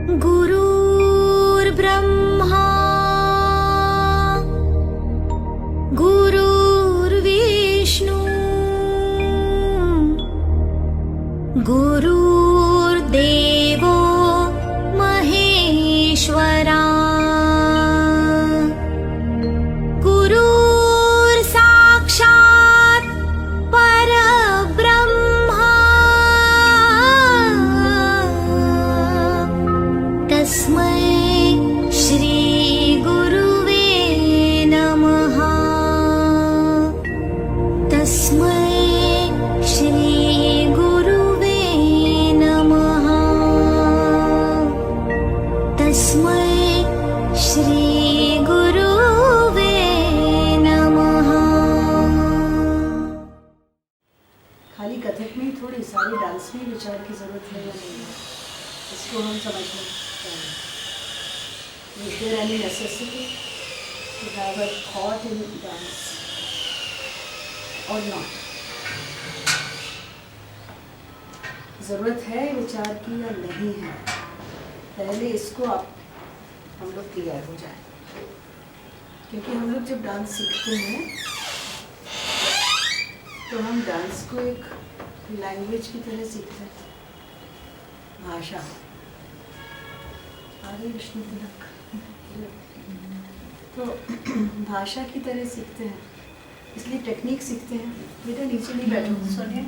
गुरुर्ब्रह्मा गुरुर्विष्णु गुरुर्देवो महेश्वरा गुरुर्साक्षात् परब्रह्मा तस्मै श्री गुरुवे नमः। तस्मै श्री गुरुवे नमः। तस्मै श्री गुरुवे नमः। खाली कथक में थोड़ी सारी डांस में विचार की जरूरत है या नहीं है, इसको हम समझना चाहिए। Is there any necessity to have a thought in dance or not? जरूरत है विचार की या नहीं है, पहले इसको आप हम लोग क्लियर हो जाए। क्योंकि हम लोग जब डांस सीखते हैं तो हम डांस को एक लैंग्वेज की तरह सीखते हैं, भाषा। आगे विष्णु तिलक। तो भाषा की तरह सीखते हैं, इसलिए टेक्निक सीखते हैं। बेटा नीचे नहीं बैठो, सुनिए।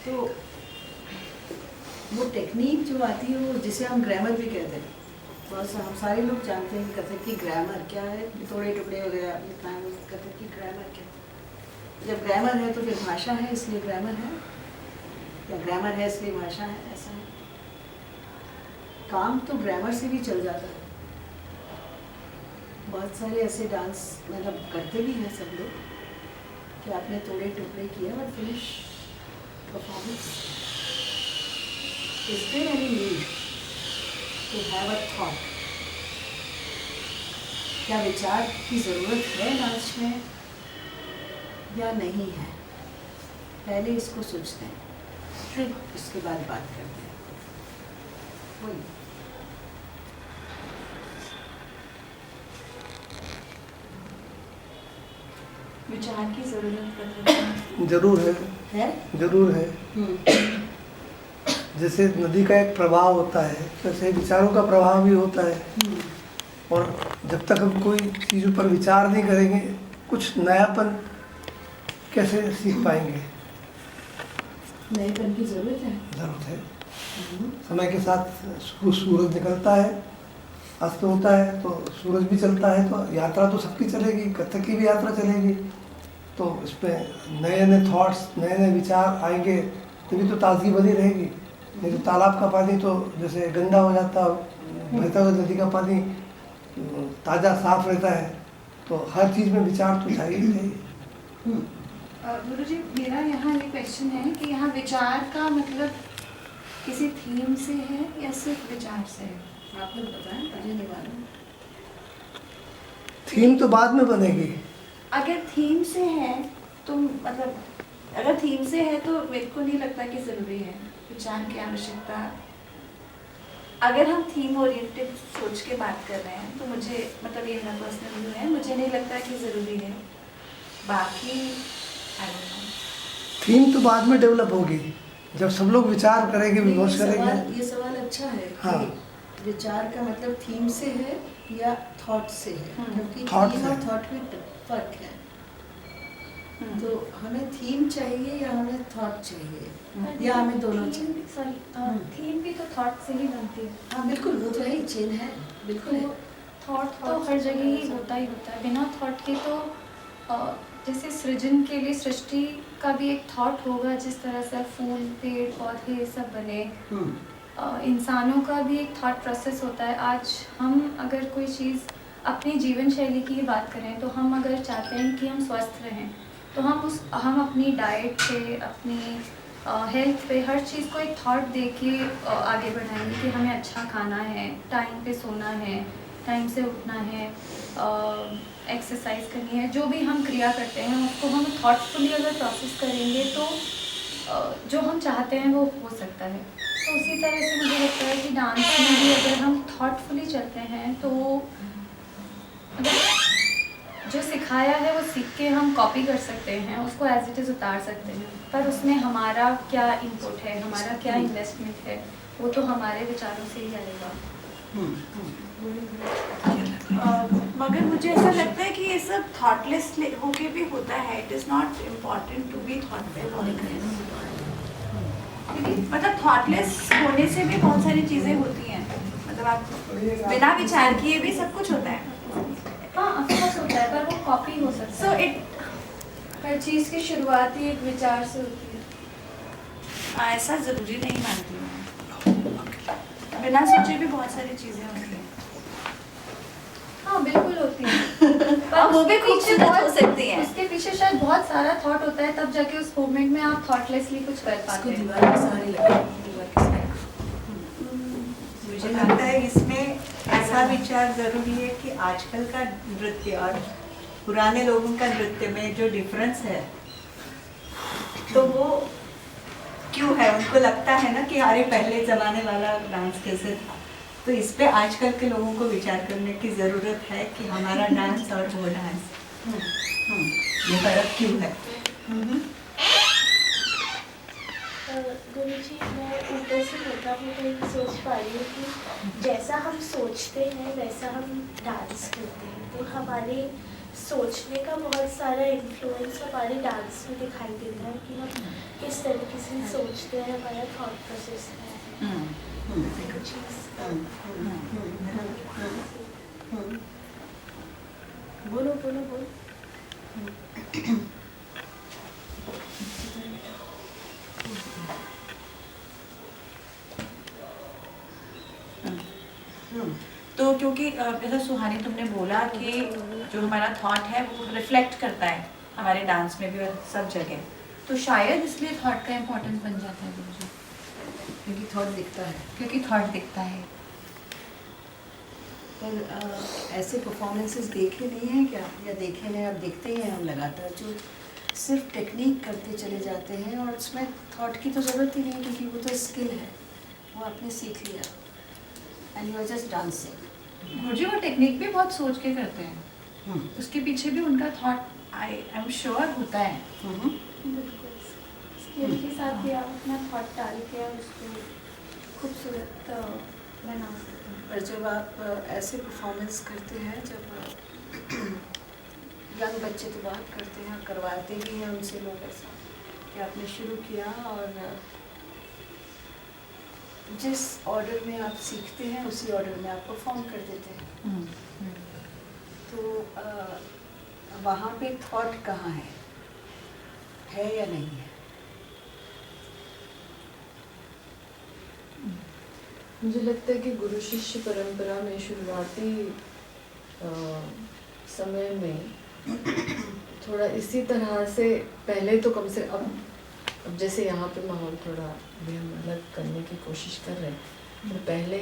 तो वो टेक्निक जो आती है वो जिसे हम ग्रामर भी कहते हैं, बस हम सारे लोग जानते हैं कथक की ग्रामर क्या है, थोड़े टुकड़े वगैरह लिखना है, कथक की ग्रामर क्या है। जब ग्रामर है तो फिर भाषा है इसलिए ग्रामर है, या ग्रामर है इसलिए भाषा है, ऐसा है। काम तो ग्रामर से भी चल जाता है। बहुत सारे ऐसे डांस मतलब करते भी हैं सब लोग कि आपने थोड़े टुकड़े किए और finish performance. Is there any need to have a thought? क्या विचार की ज़रूरत है डांस में या नहीं है? पहले इसको सोचते हैं, फिर इसके बाद बात करते हैं। वही विचार की जरूरत जरूर है, जरूर है। जैसे नदी का एक प्रवाह होता है, वैसे विचारों का प्रवाह भी होता है। और जब तक हम कोई चीज़ों पर विचार नहीं करेंगे, कुछ नयापन कैसे सीख पाएंगे? नएपन की ज़रूरत है। ज़रूरत है। समय के साथ सूरज निकलता है, अस्त होता है, तो सूरज भी चलता है, तो यात्रा तो सबकी चलेगी, कथक की भी यात्रा चलेगी। तो इस पर नए नए थॉट्स, नए नए विचार आएंगे, तभी तो ताजगी बनी रहेगी। नहीं तो तालाब का पानी तो जैसे गंदा हो जाता, बहता हुआ नदी का पानी ताज़ा साफ रहता है। तो हर चीज़ में विचार तो चाहिए ही चाहिए। गुरुजी, मेरा यहाँ ये क्वेश्चन है कि यहाँ विचार का मतलब किसी थीम से है या सिर्फ विचार से है? आप लोग बताएं, मुझे नहीं मालूम। थीम तो बाद में बनेगी। अगर थीम से है तो मतलब अगर थीम से है तो मेरे को नहीं लगता कि ज़रूरी है विचार की आवश्यकता। अगर हम थीम ओरिएंटेड सोच के बात कर रहे हैं तो मुझे मतलब ये मेरा पर्सनल व्यू है, मुझे नहीं लगता कि ज़रूरी है। बाकी आई डोंट नो। थीम तो बाद में डेवलप होगी, जब सब लोग विचार करेंगे, विमर्श करेंगे। ये सवाल अच्छा है कि हाँ। विचार का मतलब थीम से है या थॉट से है, क्योंकि थॉट थीम से। और थॉट में फर्क है। तो हमें थीम चाहिए या हमें थॉट चाहिए, या हमें दोनों चाहिए? थीम भी तो थॉट से ही बनती है। हाँ बिल्कुल, वो तो है ही, चेन है, बिल्कुल है। थॉट तो हर जगह ही होता है। बिना थॉट के तो जैसे सृजन के लिए सृष्टि का भी एक थॉट होगा, जिस तरह से फूल, पेड़, पौधे सब बने। इंसानों का भी एक थॉट प्रोसेस होता है। आज हम अगर कोई चीज़ अपनी जीवन शैली की बात करें तो हम अगर चाहते हैं कि हम स्वस्थ रहें तो हम अपनी डाइट पे, अपनी हेल्थ पे, हर चीज़ को एक थॉट दे के आगे बढ़ाएंगे कि हमें अच्छा खाना है, टाइम पे सोना है, टाइम से उठना है, एक्सरसाइज करनी है। जो भी हम क्रिया करते हैं उसको हम थॉटफुली अगर प्रोसेस करेंगे तो जो हम चाहते हैं वो हो सकता है। तो उसी तरह से मुझे लगता है कि डांस में भी अगर हम थॉटफुली चलते हैं तो अगर जो सिखाया है वो सीख के हम कॉपी कर सकते हैं, उसको एज इट इज़ उतार सकते हैं, पर उसमें हमारा क्या इनपुट है, हमारा क्या इन्वेस्टमेंट है, वो तो हमारे विचारों से ही आएगा। मगर मुझे ऐसा लगता है कि ये सब थॉटलेस होके भी होता है। It is not important to be thoughtful. मतलब थॉटलेस होने से भी बहुत सारी चीज़ें होती हैं। मतलब आप बिना विचार किए भी सब कुछ होता है। हाँ अफकोर्स होता है, पर वो कॉपी हो सकता सो है। इट हर चीज़ की शुरुआत ही एक विचार से होती है। ऐसा ज़रूरी नहीं मानती हूँ। बिना सोचे भी बहुत सारी चीज़ें होती हैं। हाँ बिल्कुल होती है। पर और वो भी उसके पीछे खूबसूरत हो बहुत- सकती हैं। उसके पीछे शायद बहुत सारा थॉट होता है, तब जाके उस मोमेंट में आप थॉटलेसली कुछ कर इसको पाते हैं। दीवार के सहारे लगा, दीवार के सहारे। मुझे लगता है इसमें ऐसा विचार ज़रूरी है कि आजकल का नृत्य और पुराने लोगों का नृत्य में जो डिफरेंस है, तो वो क्यों है? उनको लगता है ना कि अरे पहले ज़माने वाला डांस कैसे था। तो इस पे आजकल के लोगों को विचार करने की ज़रूरत है कि हमारा डांस और वो डांस, ये फर्क क्यों है? गुरुजी, मैं ऊपर से मोटा मोटा ही सोच पा रही हूँ कि जैसा हम सोचते हैं वैसा हम डांस करते हैं, तो हमारे सोचने का बहुत सारा इन्फ्लुएंस हमारे डांस में दिखाई देता है कि हम किस तरीके से सोचते हैं, हमारा थॉट प्रोसेस है। कुछ चीज़ बोलो बोलो बोलो। तो क्योंकि जैसा सुहानी तुमने बोला कि जो हमारा थॉट है वो रिफ्लेक्ट करता है हमारे डांस में भी और सब जगह, तो शायद इसलिए थॉट का इम्पोर्टेंस बन जाता है गुरुजी, क्योंकि थॉट दिखता है। क्योंकि थॉट दिखता है। पर ऐसे परफॉर्मेंसेस देखे नहीं हैं क्या, या देखे नहीं? अब देखते ही हैं हम लगातार, जो सिर्फ टेक्निक करते चले जाते हैं और उसमें थॉट की तो ज़रूरत ही नहीं, क्योंकि वो तो स्किल है, वो आपने सीख लिया and you are just dancing. गुरुजी वो टेक्निक भी बहुत सोच के करते हैं, उसके पीछे भी उनका थॉट आई एम श्योर होता है। बिल्कुल स्किल के साथ भी आप अपना थॉट डाल के उसको खूबसूरत बना सकते हैं। पर जब आप ऐसे परफॉर्मेंस करते हैं, जब यंग बच्चे तो बात करते हैं, करवाते भी हैं उनसे लोग, ऐसा कि आपने शुरू किया और जिस ऑर्डर में आप सीखते हैं उसी ऑर्डर में आप परफॉर्म कर देते हैं, तो वहाँ पे थॉट कहाँ है या नहीं है? मुझे लगता है कि गुरु शिष्य परंपरा में शुरुआती समय में थोड़ा इसी तरह से, पहले तो कम से अब जैसे यहाँ पे माहौल थोड़ा भी हम अलग करने की कोशिश कर रहे हैं, तो पहले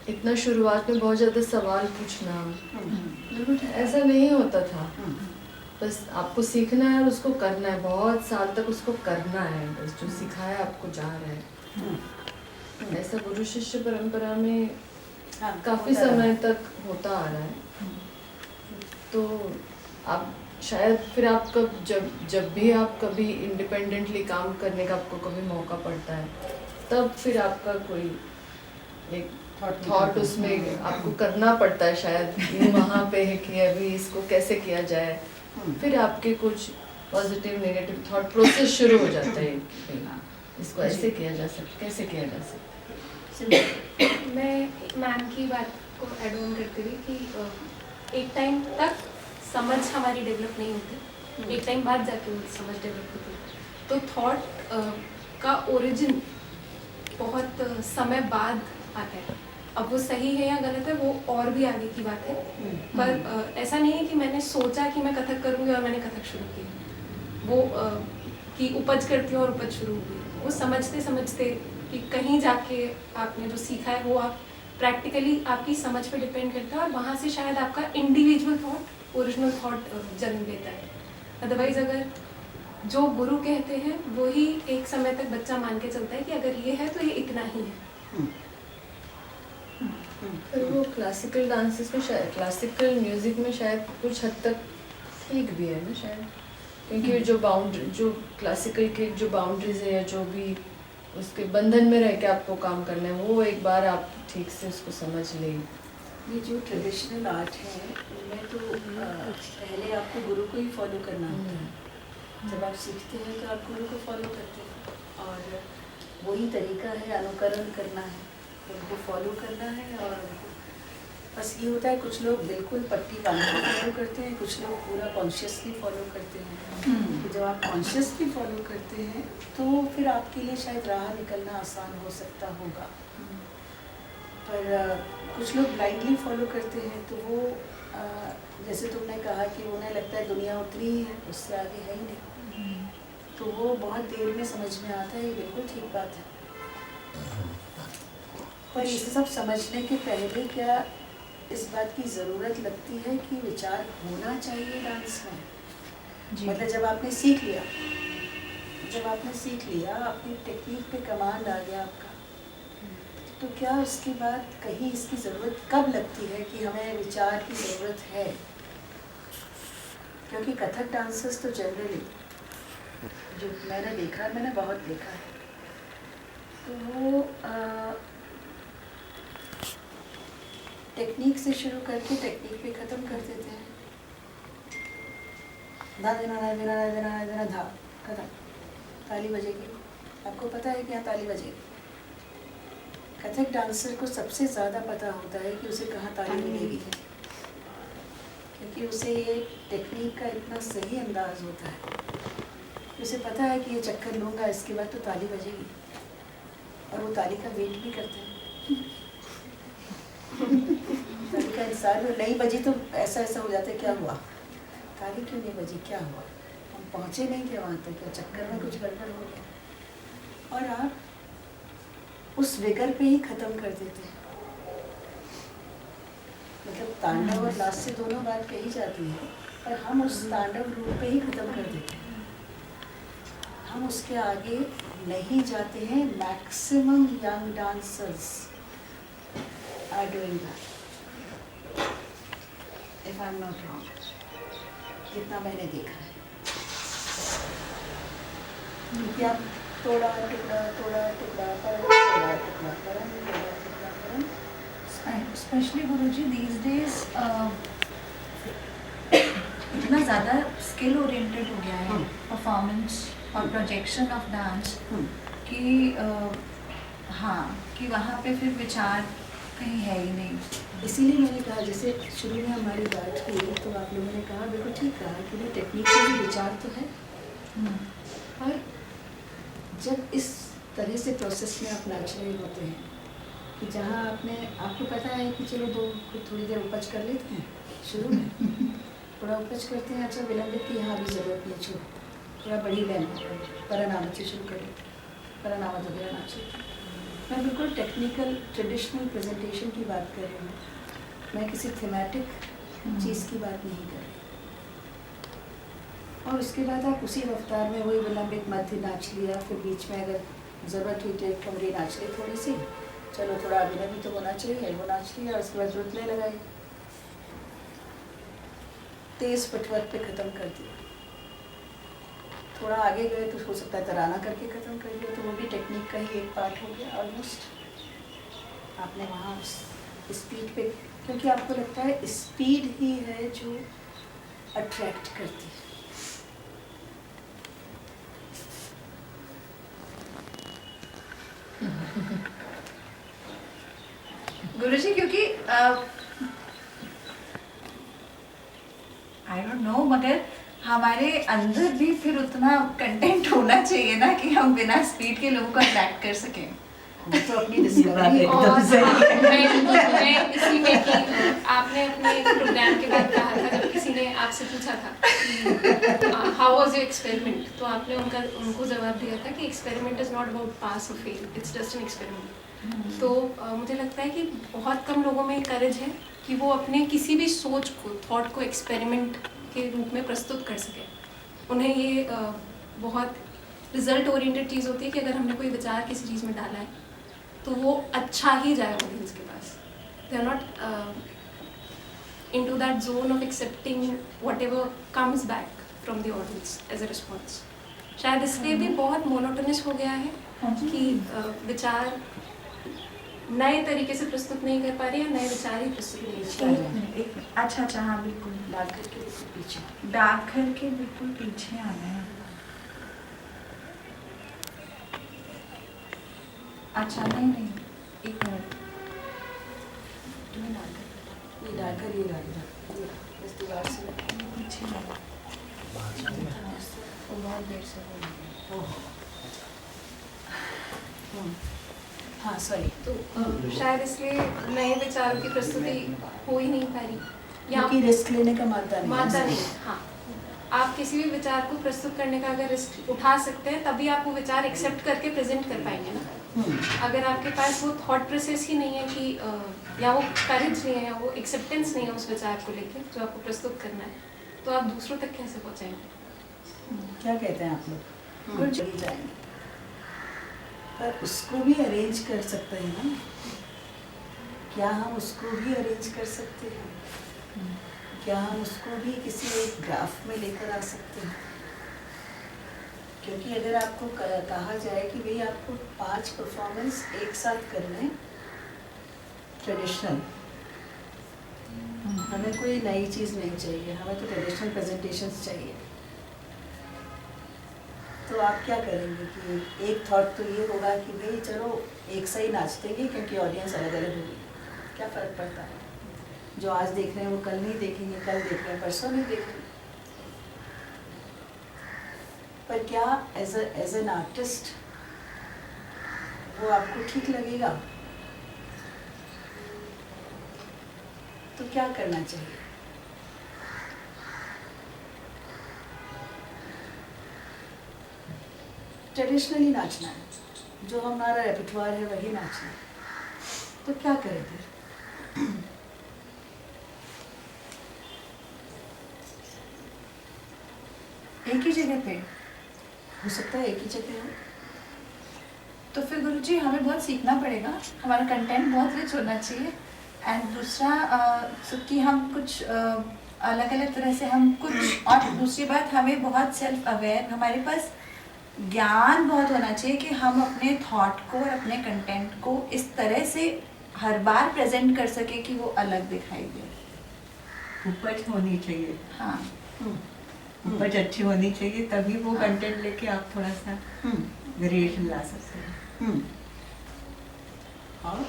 इतना शुरुआत में बहुत ज़्यादा सवाल पूछना ऐसा नहीं होता था। बस आपको सीखना है और उसको करना है, बहुत साल तक उसको करना है, बस जो सिखाया आपको जा रहा है। ऐसा गुरु शिष्य परंपरा में काफ़ी समय तक होता आ रहा है। तो आप शायद फिर आप जब भी आप कभी इंडिपेंडेंटली काम करने का आपको कभी मौका पड़ता है, तब फिर आपका कोई एक थॉट उसमें आपको करना पड़ता है, शायद वहाँ पे है कि अभी इसको कैसे किया जाए। फिर आपके कुछ पॉजिटिव नेगेटिव थॉट प्रोसेस शुरू हो जाता है कि इसको ऐसे किया जा सकता, कैसे किया जा सकता। मैं मैम की बात को एड ऑन करते हुए कि एक टाइम तक समझ हमारी डेवलप नहीं होती, एक टाइम बाद जाके वो समझ डेवलप होती है। तो थॉट का ओरिजिन बहुत समय बाद आता है। अब वो सही है या गलत है वो और भी आगे की बात है, पर ऐसा नहीं है कि मैंने सोचा कि मैं कथक करूँगी और मैंने कथक शुरू किया, वो कि उपज करती हूँ और उपज शुरू हुई। वो समझते समझते कि कहीं जाके आपने जो सीखा है वो आप प्रैक्टिकली आपकी समझ पे डिपेंड करता है, और वहाँ से शायद आपका इंडिविजुअल थॉट, ओरिजिनल थॉट जन्म लेता है। अदरवाइज अगर जो गुरु कहते हैं वही एक समय तक बच्चा मान के चलता है कि अगर ये है तो ये इतना ही है। पर वो क्लासिकल डांसेस में शायद, क्लासिकल म्यूजिक में शायद कुछ हद तक ठीक भी है ना शायद, क्योंकि जो क्लासिकल के जो बाउंड्रीज है या जो भी उसके बंधन में रह के आपको काम करना है, वो एक बार आप ठीक से उसको समझ लें। ये जो ट्रेडिशनल आर्ट है उनमें तो पहले आपको गुरु को ही फॉलो करना होता है। जब आप सीखते हैं तो आप गुरु को फॉलो करते हैं और वही तरीका है, अनुकरण करना है, उनको फॉलो करना है। और बस ये होता है, कुछ लोग बिल्कुल पट्टी बांध के फॉलो करते हैं, कुछ लोग पूरा कॉन्शियसली फॉलो करते हैं। तो जब आप कॉन्शियसली फॉलो करते हैं तो फिर आपके लिए शायद राह निकलना आसान हो सकता होगा। पर कुछ लोग ब्लाइंडली फॉलो करते हैं तो वो जैसे तुमने कहा कि उन्हें लगता है दुनिया उतनी ही है, उससे आगे है ही नहीं, तो वो बहुत देर में समझ में आता है। ये बिल्कुल ठीक बात है। पर ये सब समझने के पहले क्या इस बात की ज़रूरत लगती है कि विचार होना चाहिए डांस में? मतलब जब आपने सीख लिया, अपनी टेक्निक पे कमांड आ गया आपका, तो क्या उसके बाद कहीं इसकी ज़रूरत कब लगती है कि हमें विचार की ज़रूरत है? क्योंकि कथक डांसर्स तो जनरली जो मैंने बहुत देखा है, तो वो टेक्निक से शुरू करके टेक्निक पे ख़त्म कर देते हैं। धा देना धा खत्म, ताली बजेगी। आपको पता है कि यहाँ ताली बजेगी। कथक डांसर को सबसे ज़्यादा पता होता है कि उसे कहाँ ताली मिलेगी, क्योंकि उसे ये टेक्निक का इतना सही अंदाज होता है। उसे पता है कि ये चक्कर लूँगा इसके बाद तो ताली बजेगी, और वो ताली का वेट भी करते हैं। ताली का इंतजार में नहीं बजी तो ऐसा हो जाता है, क्या हुआ, ताली क्यों नहीं बजी, क्या हुआ, हम पहुँचे नहीं थे वहाँ तक, क्या चक्कर में कुछ गड़बड़ हो गया। और आप उस विगर पे ही ख़त्म कर देते हैं। मतलब तांडव और लास्ट से दोनों बात कही जाती है, पर हम उस तांडव रूप पे ही ख़त्म कर देते हैं। हम उसके आगे नहीं जाते हैं। Maximum young dancers are doing that, if I am not wrong, जितना मैंने देखा है। क्योंकि आप थोड़ा टुकड़ा स्पेशली गुरुजी दीज डेज इतना ज़्यादा स्किल ओरिएंटेड हो गया है परफॉर्मेंस और प्रोजेक्शन ऑफ डांस कि हाँ, कि वहाँ पे फिर विचार कहीं है ही नहीं। इसीलिए मैंने कहा, जैसे शुरू में हमारी बात हुई तो आप लोगों ने कहा, बिल्कुल ठीक कहा कि भाई टेक्निक में भी विचार तो है, पर जब इस तरह से प्रोसेस में आप नाच रहे होते हैं कि जहाँ आपको पता है कि चलो थोड़ी देर उपज कर लेते हैं, शुरू में थोड़ा उपज करते हैं, अच्छा विलंबित की यहाँ भी ज़रूरत नहीं, छोड़ थोड़ा बड़ी लैंड परिणाम से शुरू करें, परिणाम वगैरह नाच लेते हैं। मैं बिल्कुल टेक्निकल ट्रेडिशनल प्रेजेंटेशन की बात कर रही हूँ, मैं किसी थीमेटिक चीज़ की बात नहीं कर रही। और उसके बाद आप उसी रफ्तार में वही विलंबित मध्य नाच लिया, फिर बीच में अगर ज़रूरत हुई तो एक कमरे नाच ली थोड़ी सी, चलो थोड़ा अभिनय भी तो होना चाहिए, वो नाच लिया, और उसके बाद रुतने लगाई, तेज़ फुटवर्क पे ख़त्म कर दिया। थोड़ा आगे गए तो हो सकता है तराना करके ख़त्म कर दिया, तो वो भी टेक्निक का ही एक पार्ट हो गया ऑलमोस्ट। आपने वहाँ उस स्पीड पे, क्योंकि आपको लगता है स्पीड ही है जो अट्रैक्ट करती है। गुरुजी, क्योंकि आई डोंट नो, मगर हमारे अंदर भी फिर उतना कंटेंट होना चाहिए ना कि हम बिना स्पीड के लोगों को अट्रैक्ट कर सकें। वो तो अपनी डिस्कवरी और मैं इसी में कि आपने अपने प्रोग्राम के बाद कहा था, जब किसी ने आपसे पूछा था हाउ वाज योर एक्सपेरिमेंट, तो आपने उनको जवाब दिया था कि एक्सपेरिमेंट इज़ नॉट अबाउट पास और fail, it's just an experiment. तो मुझे लगता है कि बहुत कम लोगों में करेज है कि वो अपने किसी भी सोच को, थॉट को एक्सपेरिमेंट के रूप में प्रस्तुत कर सके। उन्हें ये बहुत रिजल्ट ओरिएंटेड चीज़ होती है कि अगर हमने कोई विचार किसी चीज़ में डाला है तो वो अच्छा ही जाए ऑडियंस के पास. They are not into that zone of accepting whatever comes back from the audience as a response. शायद इसलिए भी बहुत मोनोटोनस हो गया है कि विचार नए तरीके से प्रस्तुत नहीं कर पा रही है, नए विचार ही प्रस्तुत नहीं कर पा रही है. अच्छा हाँ बिल्कुल. डाकघर के बिल्कुल पीछे. डाकघर के बिल्कुल पीछे आना है. अच्छा नहीं नहीं, एक मिनट. ये डाकघर, ये डाकघर इस दीवार से पीछे आना. वो बहुत देर से हो रही है. हाँ सॉरी. तो शायद इसलिए नए विचारों की प्रस्तुति हो ही नहीं पा रही, या क्योंकि रिस्क लेने का मानता नहीं. मानता नहीं. हाँ, आप किसी भी विचार को प्रस्तुत करने का अगर रिस्क उठा सकते हैं तभी आप वो विचार एक्सेप्ट करके प्रेजेंट कर पाएंगे ना. अगर आपके पास वो थॉट प्रोसेस ही नहीं है कि या वो करेज नहीं है या वो एक्सेप्टेंस नहीं है उस विचार को लेके जो आपको प्रस्तुत करना है, तो आप दूसरों तक कैसे पहुँचाएंगे. क्या कहते हैं आप लोग? चली जाएंगे. पर उसको भी अरेंज कर सकते हैं ना. क्या हम उसको भी अरेंज कर सकते हैं? क्या हम उसको भी किसी एक ग्राफ में लेकर आ सकते हैं? क्योंकि अगर आपको कहा जाए कि भाई आपको 5 परफॉर्मेंस एक साथ करने हैं ट्रेडिशनल, हमें कोई नई चीज़ नहीं चाहिए, हमें तो ट्रेडिशनल प्रेजेंटेशंस चाहिए. तो आप क्या करेंगे कि एक थॉट तो ये होगा कि भाई चलो एक सा ही नाच देंगे क्योंकि ऑडियंस अलग अलग होगी, क्या फ़र्क पड़ता है. जो आज देख रहे हैं वो कल नहीं देखेंगे, कल देख रहे हैं परसों नहीं देखेंगे. पर क्या एज एन आर्टिस्ट वो आपको ठीक लगेगा? तो क्या करना चाहिए? ट्रेडिशनली नाचना है, जो हमारा रेpertoire है वही नाचना है. तो क्या करें फिर? एक ही जगह पे हो सकता है एक ही जगह हो. तो फिर गुरुजी हमें बहुत सीखना पड़ेगा. हमारा कंटेंट बहुत रिच होना चाहिए. एंड दूसरा कि हम कुछ अलग अलग तरह से हम कुछ, और दूसरी बात हमें बहुत सेल्फ अवेयर, हमारे पास ज्ञान बहुत होना चाहिए कि हम अपने थॉट को और अपने कंटेंट को इस तरह से हर बार प्रेजेंट कर सके कि वो अलग दिखाई दे. उपज होनी चाहिए. हाँ उपज अच्छी होनी चाहिए, तभी वो कंटेंट लेके आप थोड़ा सा वेरिएशन ला सकते हैं. और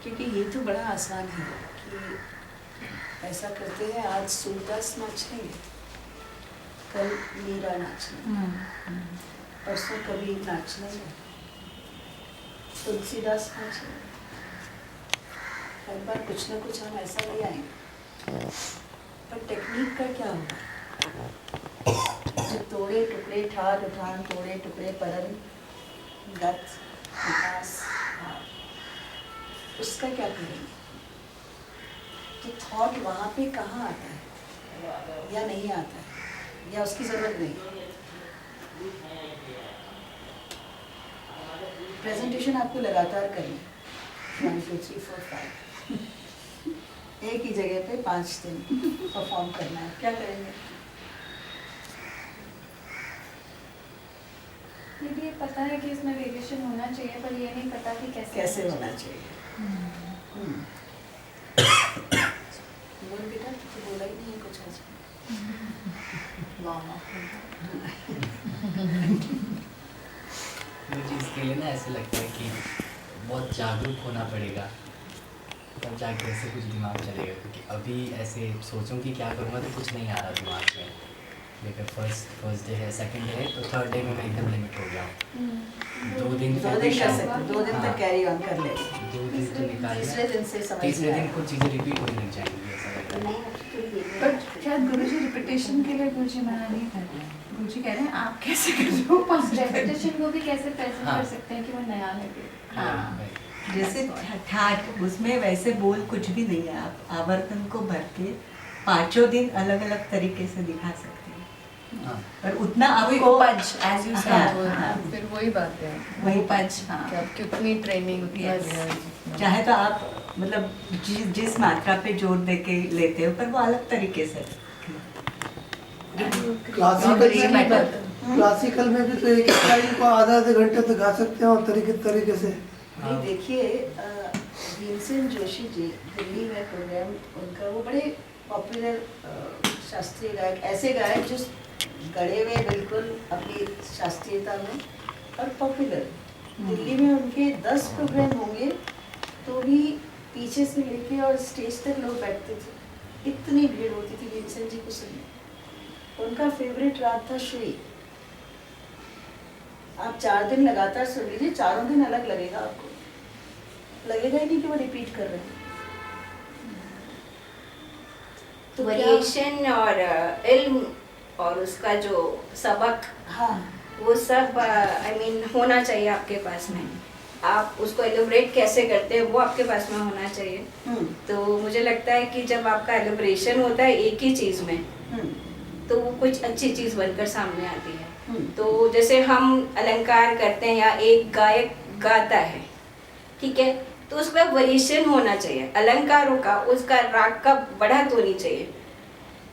क्योंकि ये तो बड़ा आसान है कि ऐसा करते हैं, आज सूरदास नाचेंगे, कल मीरा नाचेंगे, परसों कबीर नाचेंगे, तुलसीदास नाचेंगे. हर बार कुछ ना कुछ हम ऐसा ले आएंगे. पर टेक्निक का क्या होगा? जो तोड़े टुकड़े ठाट उठान, तोड़े टुकड़े परन गत विकास, उसका क्या करेंगे? तो थॉट वहाँ पे कहाँ आता है या नहीं आता है, या उसकी ज़रूरत नहीं. प्रेजेंटेशन आपको लगातार करनी, 1 2 3 4 5 एक ही जगह पे 5 दिन परफॉर्म करना है. क्या करेंगे? ये भी पता है कि इसमें वेरिएशन होना चाहिए, पर ये नहीं पता कि कैसे होना चाहिए. बोल बेटा, तो बोला ही नहीं है कुछ आज. मुझे इसके लिए ना ऐसे लगता है कि बहुत जागरूक होना पड़ेगा, तब जाके ऐसे कुछ दिमाग चलेगा. क्योंकि अभी ऐसे सोचूं कि क्या करूँगा तो कुछ नहीं आ रहा दिमाग में. लेकिन फर्स्ट डे है, सेकंड डे है, तो थर्ड डे में मैं एकदम लिमिट हो गया हूँ. 2 दिन कर सकते, 2 दिन तक कैरी ऑन कर ले. 2 दिन तो निकाल तीसरे लिया. दिन से समझ तीसरे में दिन आएगा. कुछ चीज़ें रिपीट होने लग जाएंगी, ऐसा लग रहा है. पर शायद गुरुजी रिपीटेशन के लिए गुरुजी मना नहीं कर रहे हैं. गुरुजी कह रहे हैं आप कैसे कर रहे हो रेपिटेशन को भी कैसे प्रेजेंट हाँ। कर सकते हैं कि वो नया लगे। हाँ, जैसे ठाट उसमें वैसे बोल कुछ भी नहीं है, आप आवर्तन को भर के 5 दिन अलग अलग तरीके से दिखा सकते हैं, हाँ पर उतना वही आपको उपज एज यू हाँ, सेड हाँ। फिर वही बात है वही उपज हाँ कि आप कितनी ट्रेनिंग उतना Yes. लिया है, जितना- चाहे तो आप मतलब जिस मात्रा पे जोर दे के लेते हो, पर वो अलग तरीके से। क्लासिकल में भी तो एक स्टाइल को आधे घंटे तक गा सकते हैं और तरीके से। नहीं देखिए, भीमसेन जोशी जी दिल्ली में प्रोग्राम उनका, वो बड़े पॉपुलर शास्त्रीय गायक, ऐसे गायक जो गड़े हुए बिल्कुल अपनी शास्त्रीयता में और पॉपुलर। दिल्ली में उनके 10 प्रोग्राम होंगे तो भी पीछे से लेके और स्टेज तक लोग बैठते थे, इतनी भीड़ होती थी भीमसेन जी को सुनने। उनका फेवरेट राग था श्री। आप 4 दिन लगातार सुन लीजिए, चारों दिन अलग लगेगा आपको, लगेगा ही नहीं कि वो रिपीट कर रहे हैं। तो क्या- वेरिएशन और इल्म और उसका जो सबक, हाँ वो सब आई मीन होना चाहिए आपके पास में। आप उसको एलिब्रेट कैसे करते हैं वो आपके पास में होना चाहिए। तो मुझे लगता है कि जब आपका एलिब्रेशन होता है एक ही चीज़ में, तो वो कुछ अच्छी चीज़ बनकर सामने आती है। तो जैसे हम अलंकार करते हैं या एक गायक गाता है, ठीक है, तो उसमें वेरिएशन होना चाहिए अलंकारों का, उसका राग का बढ़त होनी चाहिए,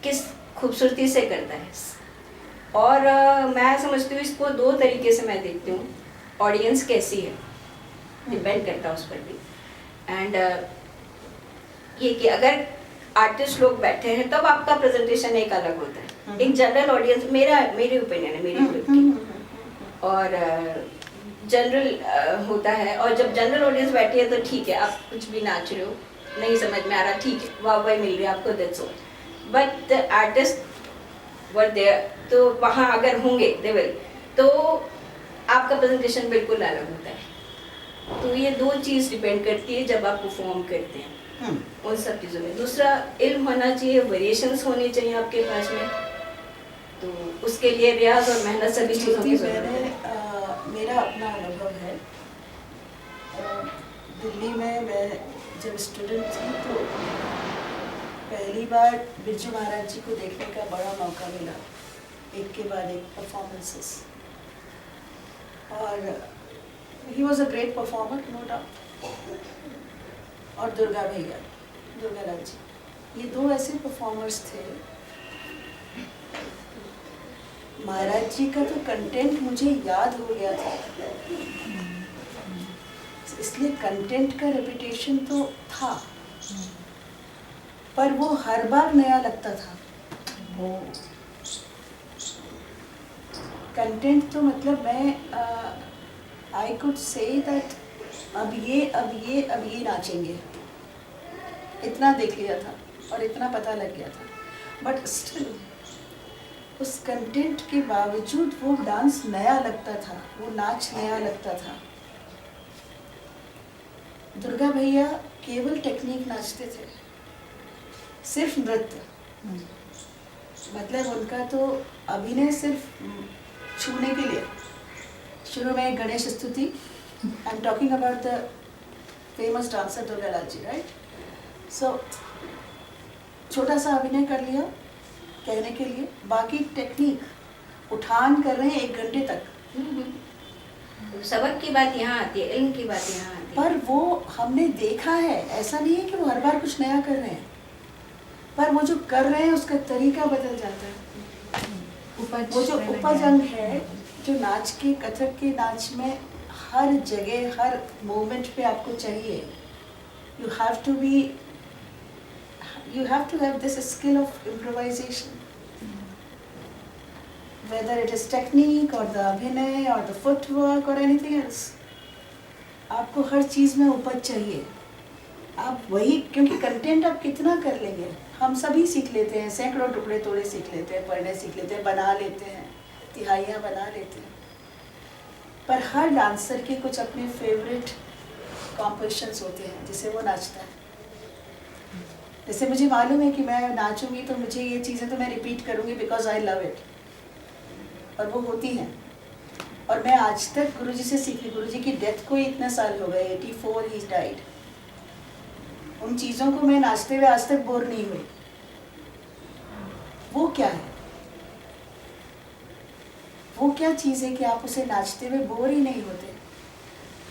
किस खूबसूरती से करता है। और मैं समझती हूँ इसको 2 तरीके से मैं देखती हूँ। ऑडियंस कैसी है डिपेंड करता है उस पर भी, एंड ये कि अगर आर्टिस्ट लोग बैठे हैं तब आपका प्रेजेंटेशन एक अलग होता है। एक जनरल ऑडियंस, मेरी ओपिनियन है, मेरी खुद की, और जनरल होता है। और जब जनरल ऑडियंस बैठी है तो ठीक है, आप कुछ भी नाच रहे हो, नहीं समझ में आ रहा, ठीक है, वाह मिल रही है आपको, that's all. But the artist were there, तो वहाँ अगर होंगे दे विल, तो आपका प्रेजेंटेशन बिल्कुल अलग होता है। तो ये 2 चीज़ डिपेंड करती है जब आप परफॉर्म करते हैं उन सब चीज़ों में। दूसरा इल्म होना चाहिए, वेरिएशंस होने चाहिए आपके पास में, तो उसके लिए रियाज और मेहनत सभी चीज़ों की जरूरत है। मेरा अपना अनुभव है, दिल्ली में मैं जब स्टूडेंट थी तो पहली बार बिरजू महाराज जी को देखने का बड़ा मौका मिला, एक के बाद एक परफॉर्मेंसेस, और he was a great performer, no doubt. और दुर्गा लाल जी, ये 2 ऐसे परफॉर्मर्स थे। महाराज जी का तो कंटेंट मुझे याद हो गया था, इसलिए कंटेंट का रेपिटेशन तो था, पर वो हर बार नया लगता था। वो कंटेंट तो मतलब मैं आई कुड से दैट अब ये नाचेंगे, इतना देख लिया था और इतना पता लग गया था, बट स्टिल उस कंटेंट के बावजूद वो डांस नया लगता था, वो नाच नया लगता था। दुर्गा भैया केवल टेक्निक नाचते थे, सिर्फ नृत्य, मतलब उनका तो अभिनय सिर्फ छूने के लिए। शुरू में गणेश स्तुति, I am talking about the famous dancer Durga Lal ji, right? So छोटा सा अभिनय कर लिया कहने के लिए, बाकी टेक्निक उठान कर रहे हैं 1 घंटे तक। सबक की बात यहाँ आती है, इल्म की बात यहाँ आती है। पर वो हमने देखा है, ऐसा नहीं है कि वो हर बार कुछ नया कर रहे हैं, पर वो जो कर रहे हैं उसका तरीका बदल जाता है। वो जो उपज अंग है, जो नाच के, कथक के नाच में हर जगह हर मोमेंट पे आपको चाहिए, you have to have this skill of improvisation, whether it is technique or the अभिनय or the footwork or anything else, आपको हर चीज़ में उपज चाहिए। आप वही, क्योंकि कंटेंट आप कितना कर लेंगे, हम सभी सीख लेते हैं, सैकड़ों टुकड़े तोड़े सीख लेते हैं, पढ़ने सीख लेते हैं, बना लेते हैं, तिहाइयाँ बना लेते हैं, पर हर डांसर के कुछ अपने फेवरेट कॉम्पोजिशंस होते हैं जिसे वो नाचता है। जैसे मुझे मालूम है कि मैं नाचूंगी तो मुझे ये चीज़ें तो मैं रिपीट करूँगी बिकॉज आई लव इट, और वो होती हैं। और मैं आज तक गुरुजी से सीखी, गुरुजी की डेथ को ही इतने साल हो गए, 84 ही डाइड। उन चीज़ों को मैं नाचते हुए आज तक बोर नहीं हुई। वो क्या है, वो क्या चीज़ है कि आप उसे नाचते हुए बोर ही नहीं होते?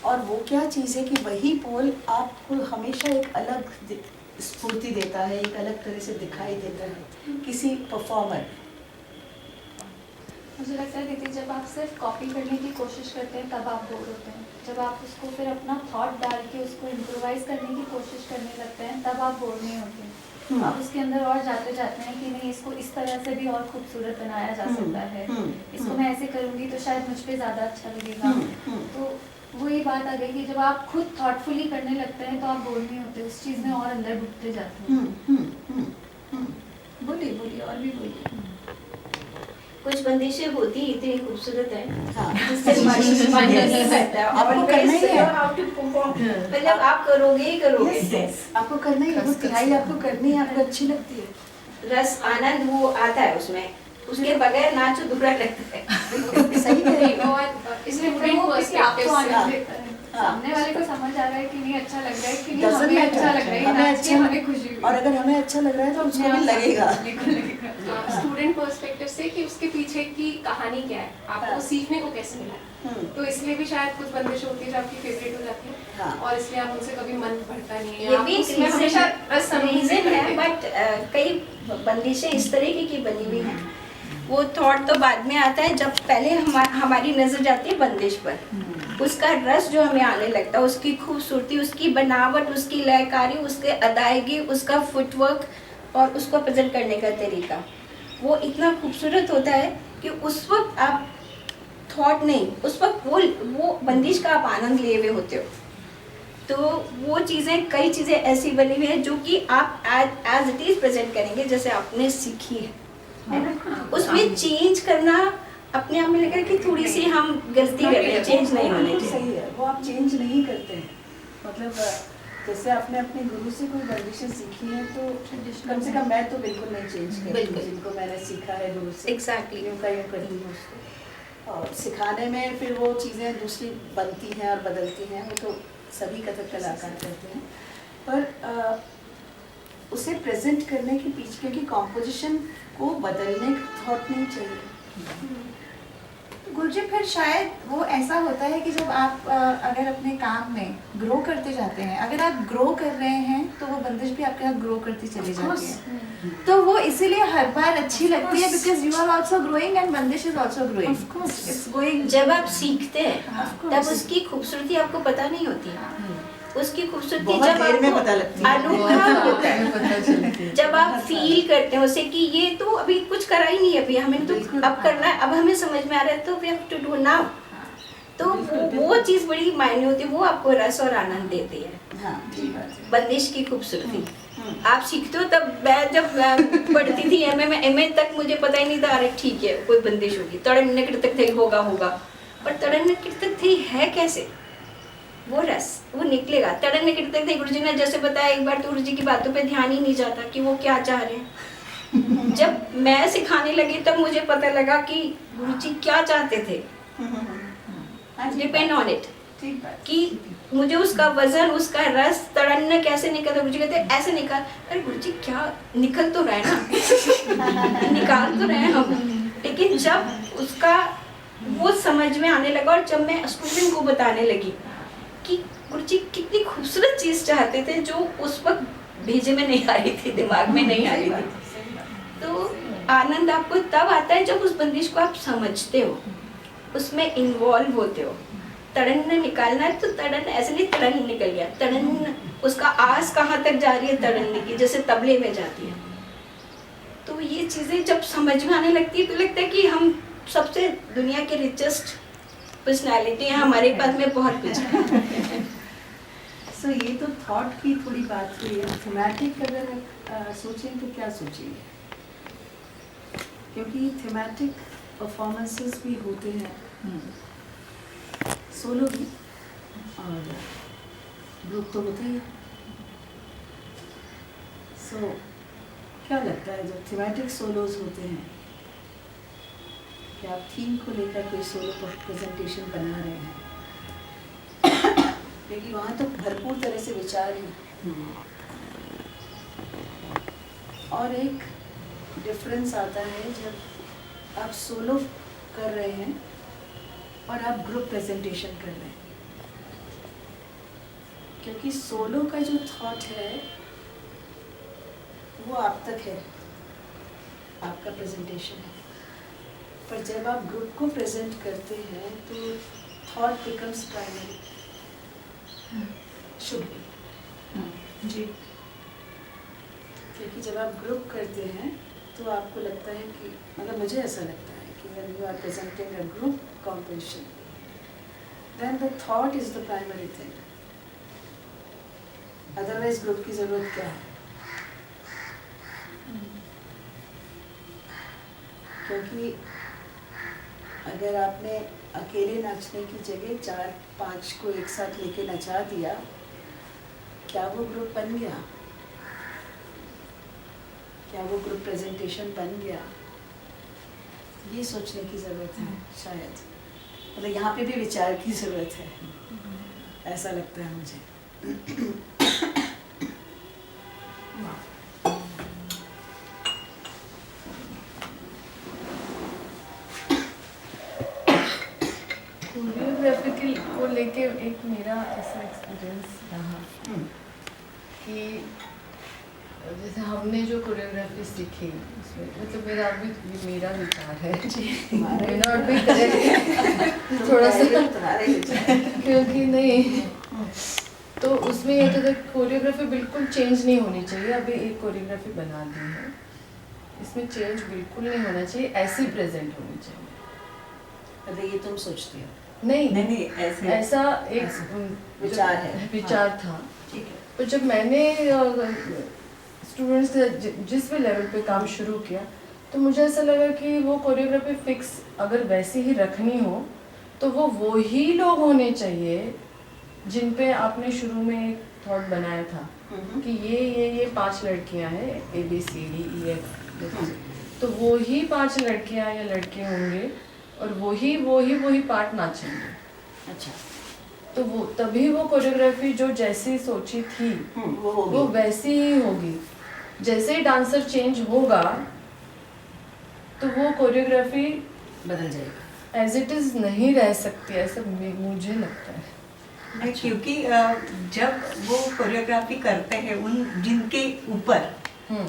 और वो क्या चीज़ है कि वही पोल आपको हमेशा एक अलग स्फूर्ति देता है, एक अलग तरह से दिखाई देता है किसी परफॉर्मर। मुझे लगता है दीदी, जब आप सिर्फ कॉपी करने की कोशिश करते हैं तब आप बोर होते हैं। जब आप उसको फिर अपना थॉट डाल के उसको इम्प्रोवाइज करने की कोशिश करने लगते हैं तब आप बोर नहीं होते हैं। आप उसके अंदर और जाते जाते हैं कि नहीं, इसको इस तरह से भी और खूबसूरत बनाया जा सकता है, इसको मैं ऐसे करूँगी तो शायद मुझ पे ज़्यादा अच्छा लगेगा। तो वही बात आ गई कि जब आप खुद थॉटफुली करने लगते हैं तो आप बोर नहीं होते, उस चीज़ में और अंदर घुसते जाते हैं। बोलिए बोलिए और भी बोलिए। कुछ बंदिशें होती ही इतनी खूबसूरत है हाँ। जिससे मन नहीं करता। आपको करना ही है। मतलब आप करोगे ही करोगे। आपको करना ही है, वो तिहाई आपको करनी है, आपको अच्छी लगती है। रस आनंद वो आता है उसमें, उसके बगैर नाच अधूरा लगता है। सही कह रही हो। और इसलिए वो किसी आपको आनंद देता है, सामने वाले को समझ आ रहा है कि नहीं अच्छा लग रहा है कि नहीं, Doesn't हमें matter. अच्छा लग रहा है, हमें नाच के अच्छा हमें खुशी हुई। और अगर हमें अच्छा लग रहा है तो उसको भी लगेगा। स्टूडेंट पर्सपेक्टिव से कि उसके पीछे की कहानी क्या है, आपको सीखने को कैसे मिला। तो इसलिए भी शायद कुछ बंदिशें होती है जो आपकी फेवरेट हो जाती है, और इसलिए आप उनसे कभी मन बढ़ता नहीं है। ये आप भी उसमें हमेशा रस रीजन है, बट कई बंदिशें इस तरीके की बनी हुई हैं। वो थॉट तो बाद में आता है, जब पहले हमारी नजर जाती है बंदिश पर, उसका रस जो हमें आने लगता है, उसकी खूबसूरती, उसकी बनावट, उसकी लयकारी, उसके अदायगी, उसका फुटवर्क और उसको प्रेजेंट करने का तरीका, वो इतना खूबसूरत होता है कि उस वक्त आप थॉट नहीं, उस वक्त वो बंदिश का आप आनंद लिए हुए होते हो। तो वो चीज़ें, कई चीज़ें ऐसी बनी हुई हैं जो कि आप एज इट इज़ प्रेजेंट करेंगे जैसे आपने सीखी है ना। उसमें चेंज करना अपने आप में लग रहा है कि थोड़ी सी हम गलती कर रहे हैं, चेंज नहीं होने बिल्कुल चाहिए। सही है, वो आप चेंज नहीं करते हैं। मतलब जैसे आपने अपने गुरु से कोई बंदिशें सीखी हैं तो कम से कम मैं तो बिल्कुल नहीं चेंज करती, बिल्कुल। जिनको मैंने सीखा है गुरु से Exactly. यूँ का यूँ करती हूँ उसको। और सिखाने में फिर वो चीज़ें दूसरी बनती हैं और बदलती हैं, वो तो सभी कथक कलाकार करते हैं। पर उसे प्रेजेंट करने के पीछे, क्योंकि कॉम्पोजिशन को बदलने का थॉट नहीं चाहिए। गुरुजी, फिर शायद वो ऐसा होता है कि जब आप अगर अपने काम में ग्रो करते जाते हैं, अगर आप ग्रो कर रहे हैं तो वो बंदिश भी आपके साथ ग्रो करती चली जाती है। तो वो इसीलिए हर बार अच्छी लगती है, because you are also growing and bandish is also growing. It's going. जब आप सीखते हैं Of course. तब उसकी खूबसूरती आपको पता नहीं होती है। उसकी खूबसूरती बहुत जब देर में आपको पता लगती है। अनुभव होता है, पता चलती है। जब आप फील करते हैं उसे कि ये तो अभी कुछ करा ही नहीं है, अभी हमें तो बिल्कुल, अब करना है, अब हमें समझ में आ रहा है तो we have to do now. तो वो चीज़ बड़ी मायने होती है, वो आपको रस और आनंद देती है। हाँ, ठीक बात है। बंदिश की खूबसूरती आप सीखते हो। तब मैं जब पढ़ती थी एमए तक मुझे पता ही नहीं था, अरे ठीक है कोई बंदिश होगी, तड़न कृतक थे होगा, पर तड़न कृतक थे है कैसे, वो रस वो निकलेगा। तड़न कृतक थे, गुरुजी ने जैसे बताया एक बार, तो गुरुजी की बातों पे ध्यान ही नहीं जाता कि वो क्या चाह रहे हैं। जब मैं सिखाने लगी तब मुझे पता लगा कि गुरुजी क्या चाहते थे। डिपेंड ऑन इट ठीक बात। कि मुझे उसका वजन, उसका रस, तड़न्ना कैसे निकलता, गुरुजी कहते हैं ऐसे निकाल। अरे गुरुजी क्या निकल तो रहा है ना, निकाल तो रहे हैं हम। लेकिन जब उसका वो समझ में आने लगा और जब मैं स्टूडेंट को बताने लगी कि गुरुजी कितनी खूबसूरत चीज़ चाहते थे जो उस वक्त भेजे में नहीं आ रही थी, दिमाग में नहीं आ रही थी, तो आनंद आपको तब आता है जब उस बंदिश को आप समझते हो, उसमें इन्वॉल्व होते हो। तड़न निकालना है तो तड़न ऐसे नहीं, तड़न निकल गया, तड़न उसका आस कहाँ तक जा रही है तड़न की, जैसे तबले में जाती है। तो ये चीज़ें जब समझ में आने लगती है तो लगता है कि हम सबसे दुनिया के रिचेस्ट पर्सनैलिटी है, हमारे पास में बहुत कुछ है। सो ये तो थॉट की थोड़ी बात हुई है। थीमेटिक अगर सोचें तो क्या सोचेंगे, क्योंकि थीमेटिक परफॉर्मेंसेस भी होते हैं, सोलो भी और ग्रुप तो होते ही। सो क्या लगता है जब थीमेटिक सोलोज होते हैं कि आप थीम को लेकर कोई सोलो प्रेजेंटेशन बना रहे हैं, क्योंकि वहाँ तो भरपूर तरह से विचार हैं। और एक डिफरेंस आता है जब आप सोलो कर रहे हैं और आप ग्रुप प्रेजेंटेशन कर रहे हैं, क्योंकि सोलो का जो थॉट है वो आप तक है, आपका प्रेजेंटेशन है, पर जब आप ग्रुप को प्रेजेंट करते हैं तो thought becomes primary. Should be जी, क्योंकि जब आप ग्रुप करते हैं तो आपको लगता है कि, मतलब मुझे ऐसा लगता है कि when you are presenting a group composition, then the thought is the primary thing. Otherwise group की ज़रूरत क्या है? क्योंकि अगर आपने अकेले नाचने की जगह 4-5 को एक साथ लेके नचा दिया, क्या वो ग्रुप बन गया? क्या वो ग्रुप प्रेजेंटेशन बन गया? ये सोचने की ज़रूरत है शायद, मतलब यहाँ पे भी विचार की ज़रूरत है, ऐसा लगता है मुझे। कोरियोग्राफी को लेके एक मेरा ऐसा एक्सपीरियंस रहा कि जैसे हमने जो कोरियोग्राफी सीखी उसमें, मतलब मेरा विचार है may not be correct, थोड़ा सा क्योंकि नहीं, तो उसमें ये तो कोरियोग्राफी बिल्कुल चेंज नहीं होनी चाहिए। अभी एक कोरियोग्राफी बना दी है, इसमें चेंज बिल्कुल नहीं होना चाहिए, ऐसी प्रेजेंट होनी चाहिए। अरे ये तुम सोचती हो? नहीं ऐसा एक विचार है, विचार था। ठीक है। तो जब मैंने स्टूडेंट्स के जिस भी लेवल पे काम शुरू किया तो मुझे ऐसा लगा कि वो कोरियोग्राफी फिक्स अगर वैसी ही रखनी हो तो वो ही लोग होने चाहिए जिन पे आपने शुरू में एक थॉट बनाया था कि ये 5 लड़कियां हैं ABCDEF, तो वो ही 5 लड़कियां या लड़के होंगे और वही पार्ट नाचेंगे। अच्छा, तो वो तभी वो कोरियोग्राफी जो जैसी सोची थी वो वैसी ही होगी। जैसे ही डांसर चेंज होगा तो वो कोरियोग्राफी बदल जाएगी, एज इट इज नहीं रह सकती, ऐसा मुझे लगता है। अच्छा। क्योंकि जब वो कोरियोग्राफी करते हैं उन जिनके ऊपर,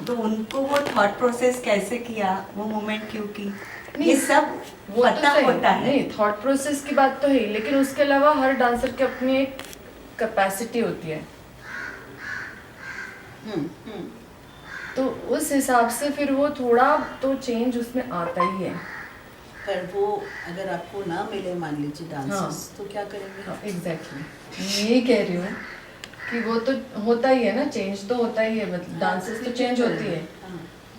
तो उनको वो थॉट प्रोसेस कैसे किया, वो मोमेंट क्यों की, ये सब वो पता तो होता है। नहीं, थॉट प्रोसेस की बात तो है, लेकिन उसके अलावा हर डांसर की अपनी एक कैपेसिटी होती है। तो उस हिसाब से फिर वो थोड़ा तो चेंज उसमें आता ही है। पर वो अगर आपको ना मिले मान लीजिए डांसर्स, तो क्या करेंगे? एग्जैक्टली यही कह रही हूँ कि वो तो होता ही है ना, चेंज तो होता ही है, मतलब डांसर्स तो चेंज होती है।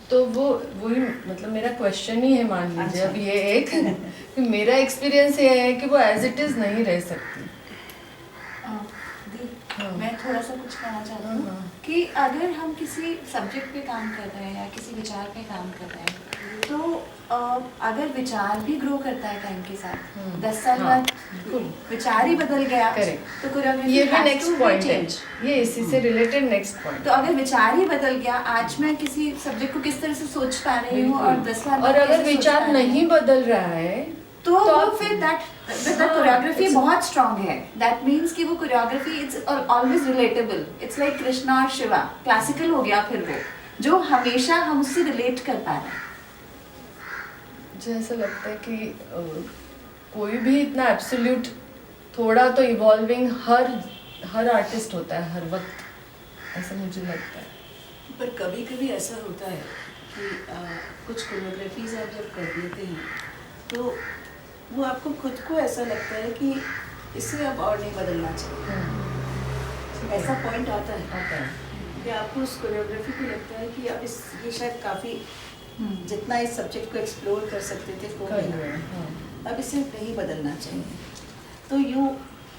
तो वही मतलब मेरा क्वेश्चन ही है, मान लीजिए अब ये एक कि मेरा एक्सपीरियंस ये है कि वो एज इट इज नहीं रह सकती। मैं थोड़ा सा कुछ कहना चाहती हूँ कि अगर हम किसी सब्जेक्ट पे काम कर रहे हैं या किसी विचार पे काम कर रहे हैं तो अगर विचार भी ग्रो करता है टाइम के साथ, 10 साल बाद विचार ही बदल गया तो कोरियोग्राफी ये भी नेक्स्ट पॉइंट है, ये इसी से रिलेटेड नेक्स्ट पॉइंट। तो अगर विचार ही बदल गया, आज मैं किसी सब्जेक्ट को किस तरह से सोच पा रही हूँ और 10 साल बाद और अगर विचार नहीं बदल रहा है तो फिर दैट कोरियोग्राफी बहुत स्ट्रांग है। दैट मीन्स कि वो choreography it's always relatable, it's like Krishna और शिवा, क्लासिकल हो गया फिर वो, जो हमेशा हम उससे रिलेट कर पा रहे हैं। मुझे ऐसा लगता है कि कोई भी इतना एब्सोल्यूट, थोड़ा तो इवॉल्विंग हर आर्टिस्ट होता है हर वक्त, ऐसा मुझे लगता है। पर कभी कभी ऐसा होता है कि कुछ कोरियोग्राफीज आप जब कर लेते हैं तो वो आपको खुद को ऐसा लगता है कि इसे अब और नहीं बदलना चाहिए। ऐसा पॉइंट आता है कि आपको उस कोरियोग्राफी को लगता है कि अब ये शायद काफ़ी जितना इस सब्जेक्ट को एक्सप्लोर कर सकते थे वो अब इसे नहीं बदलना चाहिए। तो यूँ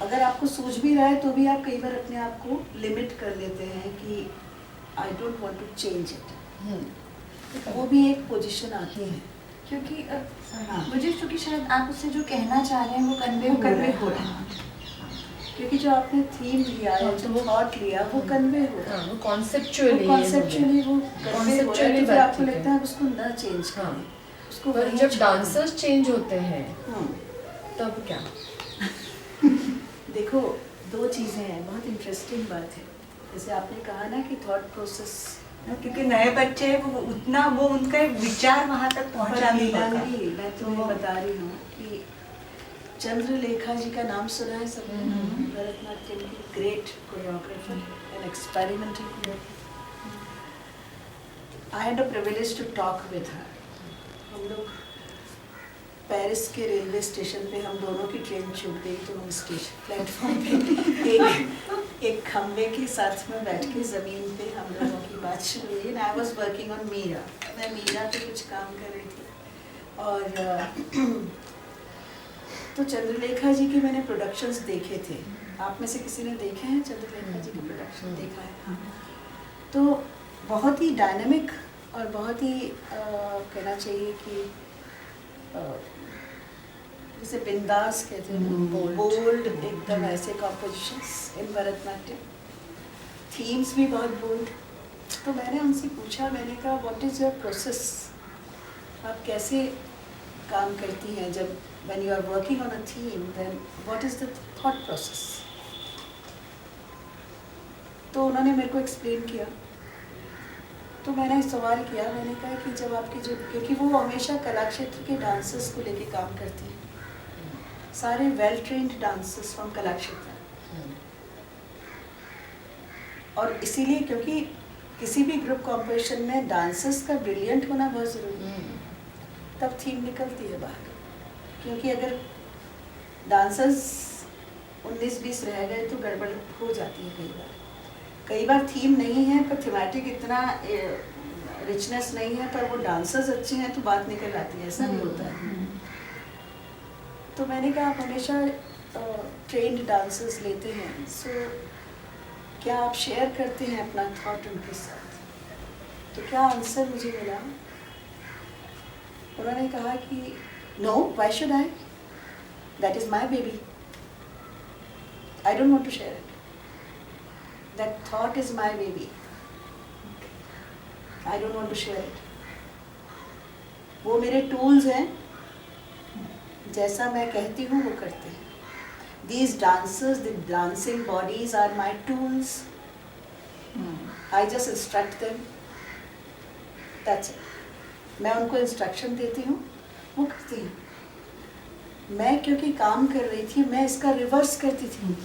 अगर आपको सूझ भी रहा है तो भी आप कई बार अपने आप को लिमिट कर लेते हैं कि I don't want to change it. वो भी एक पोजीशन आती है क्योंकि हाँ। मुझे क्योंकि शायद आप उससे जो कहना चाह रहे हैं वो कन्वे वो कन्वे हो रहा है, क्योंकि जो आपने थीम लिया है, जो थॉट लिया, वो कन्वे हो रहा है, हाँ, वो कॉन्सेप्चुअली कॉन्सेप्चुअली वो कन्वे हो रहा है, तो फिर आपको ठीक है। लगता है आप उसको न चेंज हाँ, करें, उसको पर वहीं जब छोड़ दें। डांसर्स चेंज होते हैं हम्म, तब क्या? देखो दो चीज़ें हैं, बहुत इंटरेस्टिंग बात है। जैसे आपने कहा ना कि थॉट प्रोसेस क्योंकि नए बच्चे वो उतना वो उनका विचार वहाँ तक पहुँचा नहीं पाता। मीनांगी, मैं तुम्हें बता रही हूँ कि चंद्रलेखा जी का नाम सुना है सबने? भरतनाट्यम की great choreographer and experimental choreographer. I had a privilege to talk with her. हम लोग पेरिस के रेलवे स्टेशन पे हम दोनों की ट्रेन छूट गई, तो हम स्टेशन प्लेटफॉर्म पे एक खम्बे के साथ में बैठ के ज़मीन पे हम लोगों की बात शुरू हुई। I was working on Meera, मैं मीरा पे कुछ काम कर रही थी, और तो चंद्रलेखा जी के मैंने प्रोडक्शंस देखे थे। आप में से किसी ने देखे हैं चंद्रलेखा जी के प्रोडक्शन? देखा है, हाँ। तो बहुत ही डायनेमिक और बहुत ही कहना चाहिए कि जैसे बिंदास कहते हैं, बोल्ड एकदम ऐसे कॉम्पोजिशंस इन भरतनाट्यम, थीम्स भी बहुत बोल्ड। तो मैंने उनसे पूछा, मैंने कहा व्हाट इज़ योर प्रोसेस, आप कैसे काम करती हैं जब when you are working on a theme, then what is the thought process? तो उन्होंने मेरे को एक्सप्लेन किया। तो मैंने सवाल किया, मैंने कहा कि जब आपकी जो, क्योंकि वो हमेशा कला क्षेत्र के डांसर्स को लेके काम करती हैं, सारे वेल ट्रेन्ड डांसर्स फ्रॉम कला क्षेत्र, और इसीलिए क्योंकि किसी भी ग्रुप कॉम्पोजिशन में डांसर्स का ब्रिलियंट होना बहुत ज़रूरी है, तब थीम निकलती है बाहर। क्योंकि अगर डांसर्स 19-20 रह गए तो गड़बड़ हो जाती है कई बार थीम नहीं है पर थीमेटिक इतना रिचनेस नहीं है, पर वो डांसर्स अच्छे हैं तो बात निकल आती है, ऐसा भी होता है। तो मैंने कहा आप हमेशा ट्रेन्ड डांसर्स लेते हैं, सो क्या आप शेयर करते हैं अपना थॉट उनके साथ? तो क्या आंसर मुझे मिला? उन्होंने कहा कि no, why should I? That is my baby. I don't want to share it. That thought is my baby. I don't want to share it. वो मेरे tools हैं, जैसा मैं कहती हूँ वो करते हैं। These dancers, the dancing bodies are my tools. I just instruct them. That's it. मैं उनको इंस्ट्रक्शन देती हूँ, वो करती हैं। मैं क्योंकि काम कर रही थी, मैं इसका रिवर्स करती थी।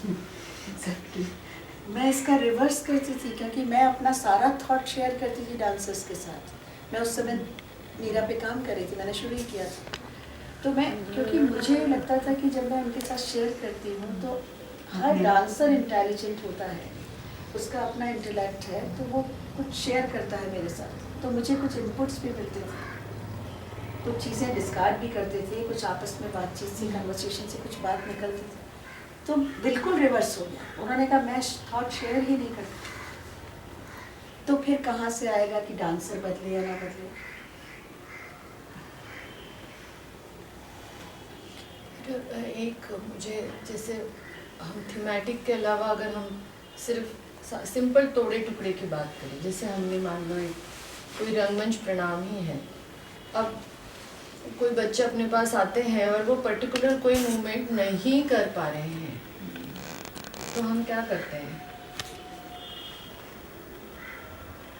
Exactly. मैं इसका रिवर्स करती थी क्योंकि मैं अपना सारा थॉट शेयर करती थी डांसर्स के साथ। मैं उस समय मीरा पे काम कर रही थी, मैंने शुरू ही किया था। तो मैं, क्योंकि मुझे लगता था कि जब मैं उनके साथ शेयर करती हूँ तो हर डांसर इंटेलिजेंट होता है, उसका अपना इंटेलेक्ट है, तो वो कुछ शेयर करता है मेरे साथ, तो मुझे कुछ इनपुट्स भी मिलते थे, कुछ चीज़ें डिस्कार्ड भी करते थे, कुछ आपस में बातचीत से, कन्वर्सेशन से कुछ बात निकलती थी। तो बिल्कुल रिवर्स हो गया। उन्होंने कहा मैं थॉट शेयर ही नहीं करती, तो फिर कहाँ से आएगा कि डांसर बदले या ना बदले? एक मुझे, जैसे हम थीमेटिक के अलावा अगर हम सिर्फ सिंपल तोड़े टुकड़े की बात करें, जैसे हमने मान लो कोई रंगमंच प्रणाम ही है, अब कोई बच्चे अपने पास आते हैं और वो पर्टिकुलर कोई मूवमेंट नहीं कर पा रहे हैं, तो हम क्या करते हैं?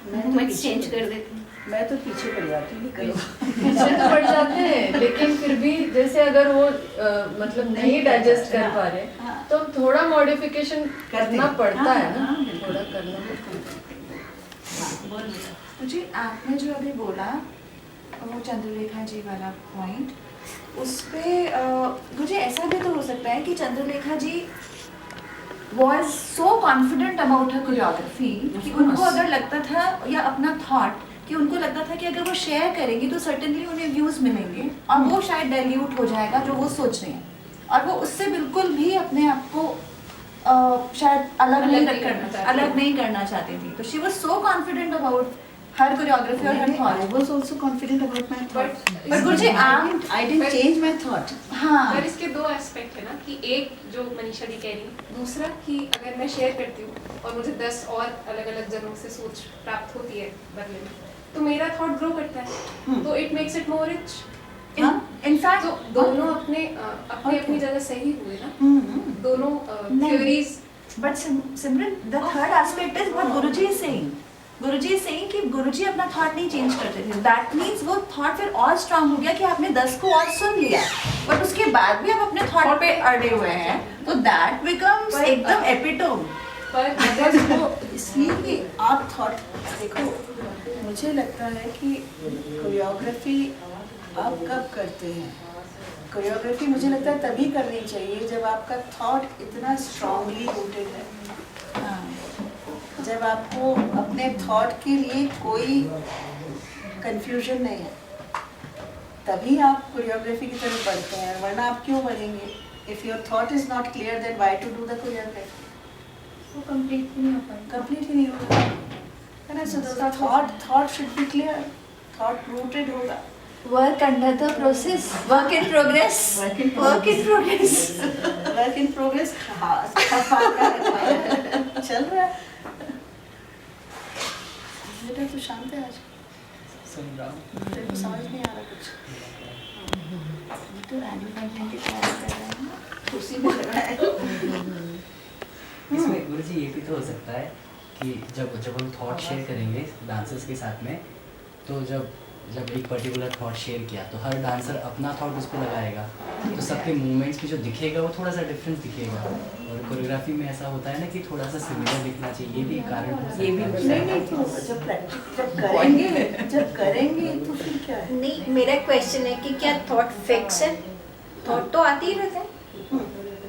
मूवमेंट चेंज कर देते हैं। मैं तो पीछे पड़ जाती हूँ, करो। पीछे तो पड़ जाते हैं, लेकिन फिर भी जैसे अगर वो मतलब नहीं डाइजेस्ट कर पा रहे, हाँ। तो थोड़ा मॉडिफिकेशन करना पड़ता है ना, हाँ, थोड़ा करना पड़ता है। मुझे आपने जो अभी बोला वो चंद्रलेखा जी वाला पॉइंट, उस पे मुझे ऐसा भी तो हो सकता है कि चंद्रलेखा जी was so confident about her choreography कि उनको अगर लगता था, या अपना थॉट कि उनको लगता था कि अगर वो शेयर करेंगी तो सर्टेनली उन्हें व्यूज मिलेंगे और वो शायद डाइल्यूट हो जाएगा जो वो सोच रही हैं, और वो उससे बिल्कुल भी अपने आप को शायद अलग नहीं करना चाहती थी। तो she was so confident about her choreography और हर I thought. was also confident about my thought. But गुरुजी आप I didn't change my thought. हाँ पर इसके दो एस्पेक्ट है ना कि एक जो मनीषा दी कह रही है, दूसरा कि अगर मैं शेयर करती हूँ और मुझे 10 और अलग अलग जनों से सोच प्राप्त होती है बदले में, तो मेरा थॉट ग्रो करता है, तो it makes it more rich. In fact तो दोनों अपने अपनी जगह सही हुए ना, दोनों theories. But Simran the third aspect is what Guruji is saying. Guruji is saying कि गुरुजी अपना थॉट नहीं चेंज करते थे, दैट मींस वो थॉट फिर और स्ट्रांग हो गया कि आपने 10 को और सुन लिया, बट उसके बाद भी आप अपने थॉट पे अड़े हुए हैं, तो दैट बिकम्स एकदम एपिटोम। पर अगर वो इसलिए कि आप थॉट देखो, मुझे लगता है कि कोरियोग्राफी आप कब करते हैं, कोरियोग्राफी मुझे लगता है तभी करनी चाहिए जब आपका थॉट इतना स्ट्रांगली रूटेड है, जब आपको अपने थॉट के लिए कोई कंफ्यूजन नहीं है, तभी आप कोरियोग्राफी की तरफ बढ़ते हैं, वरना आप क्यों बढ़ेंगे? If your thought is not clear then why to do the choreography? वो कंप्लीट नहीं हो पाएगा। कंप्लीट ही नहीं होगा है ना। So thought should be clear, thought rooted होगा। Work under the process, work in progress, Work in work in progress. Work in progress चल रहा है। बेटा तू शांत है आज, सुन रहा हूँ। तेरे को समझ नहीं आ रहा कुछ, तो एनुअल फंक्शन की तैयारी कर रहे हैं ना। कुर्सी में लगा है। इसमें गुरुजी ये भी तो हो सकता है कि जब हम थॉट शेयर करेंगे डांसर्स के साथ में, तो जब एक पर्टिकुलर थॉट शेयर किया तो हर डांसर अपना थॉट उस पर लगाएगा, तो सबके मूवमेंट्स में जो दिखेगा वो थोड़ा सा डिफरेंस दिखेगा। और कोरियोग्राफी में ऐसा होता है ना कि थोड़ा सा सिमिलर दिखना चाहिए, ये भी एक कारण हो सकता है। नहीं तो जब प्रैक्टिस जब करेंगे तो फिर क्या है? नहीं, मेरा क्वेश्चन है कि क्या थॉट फिक्स है? थॉट तो आते ही रहता है,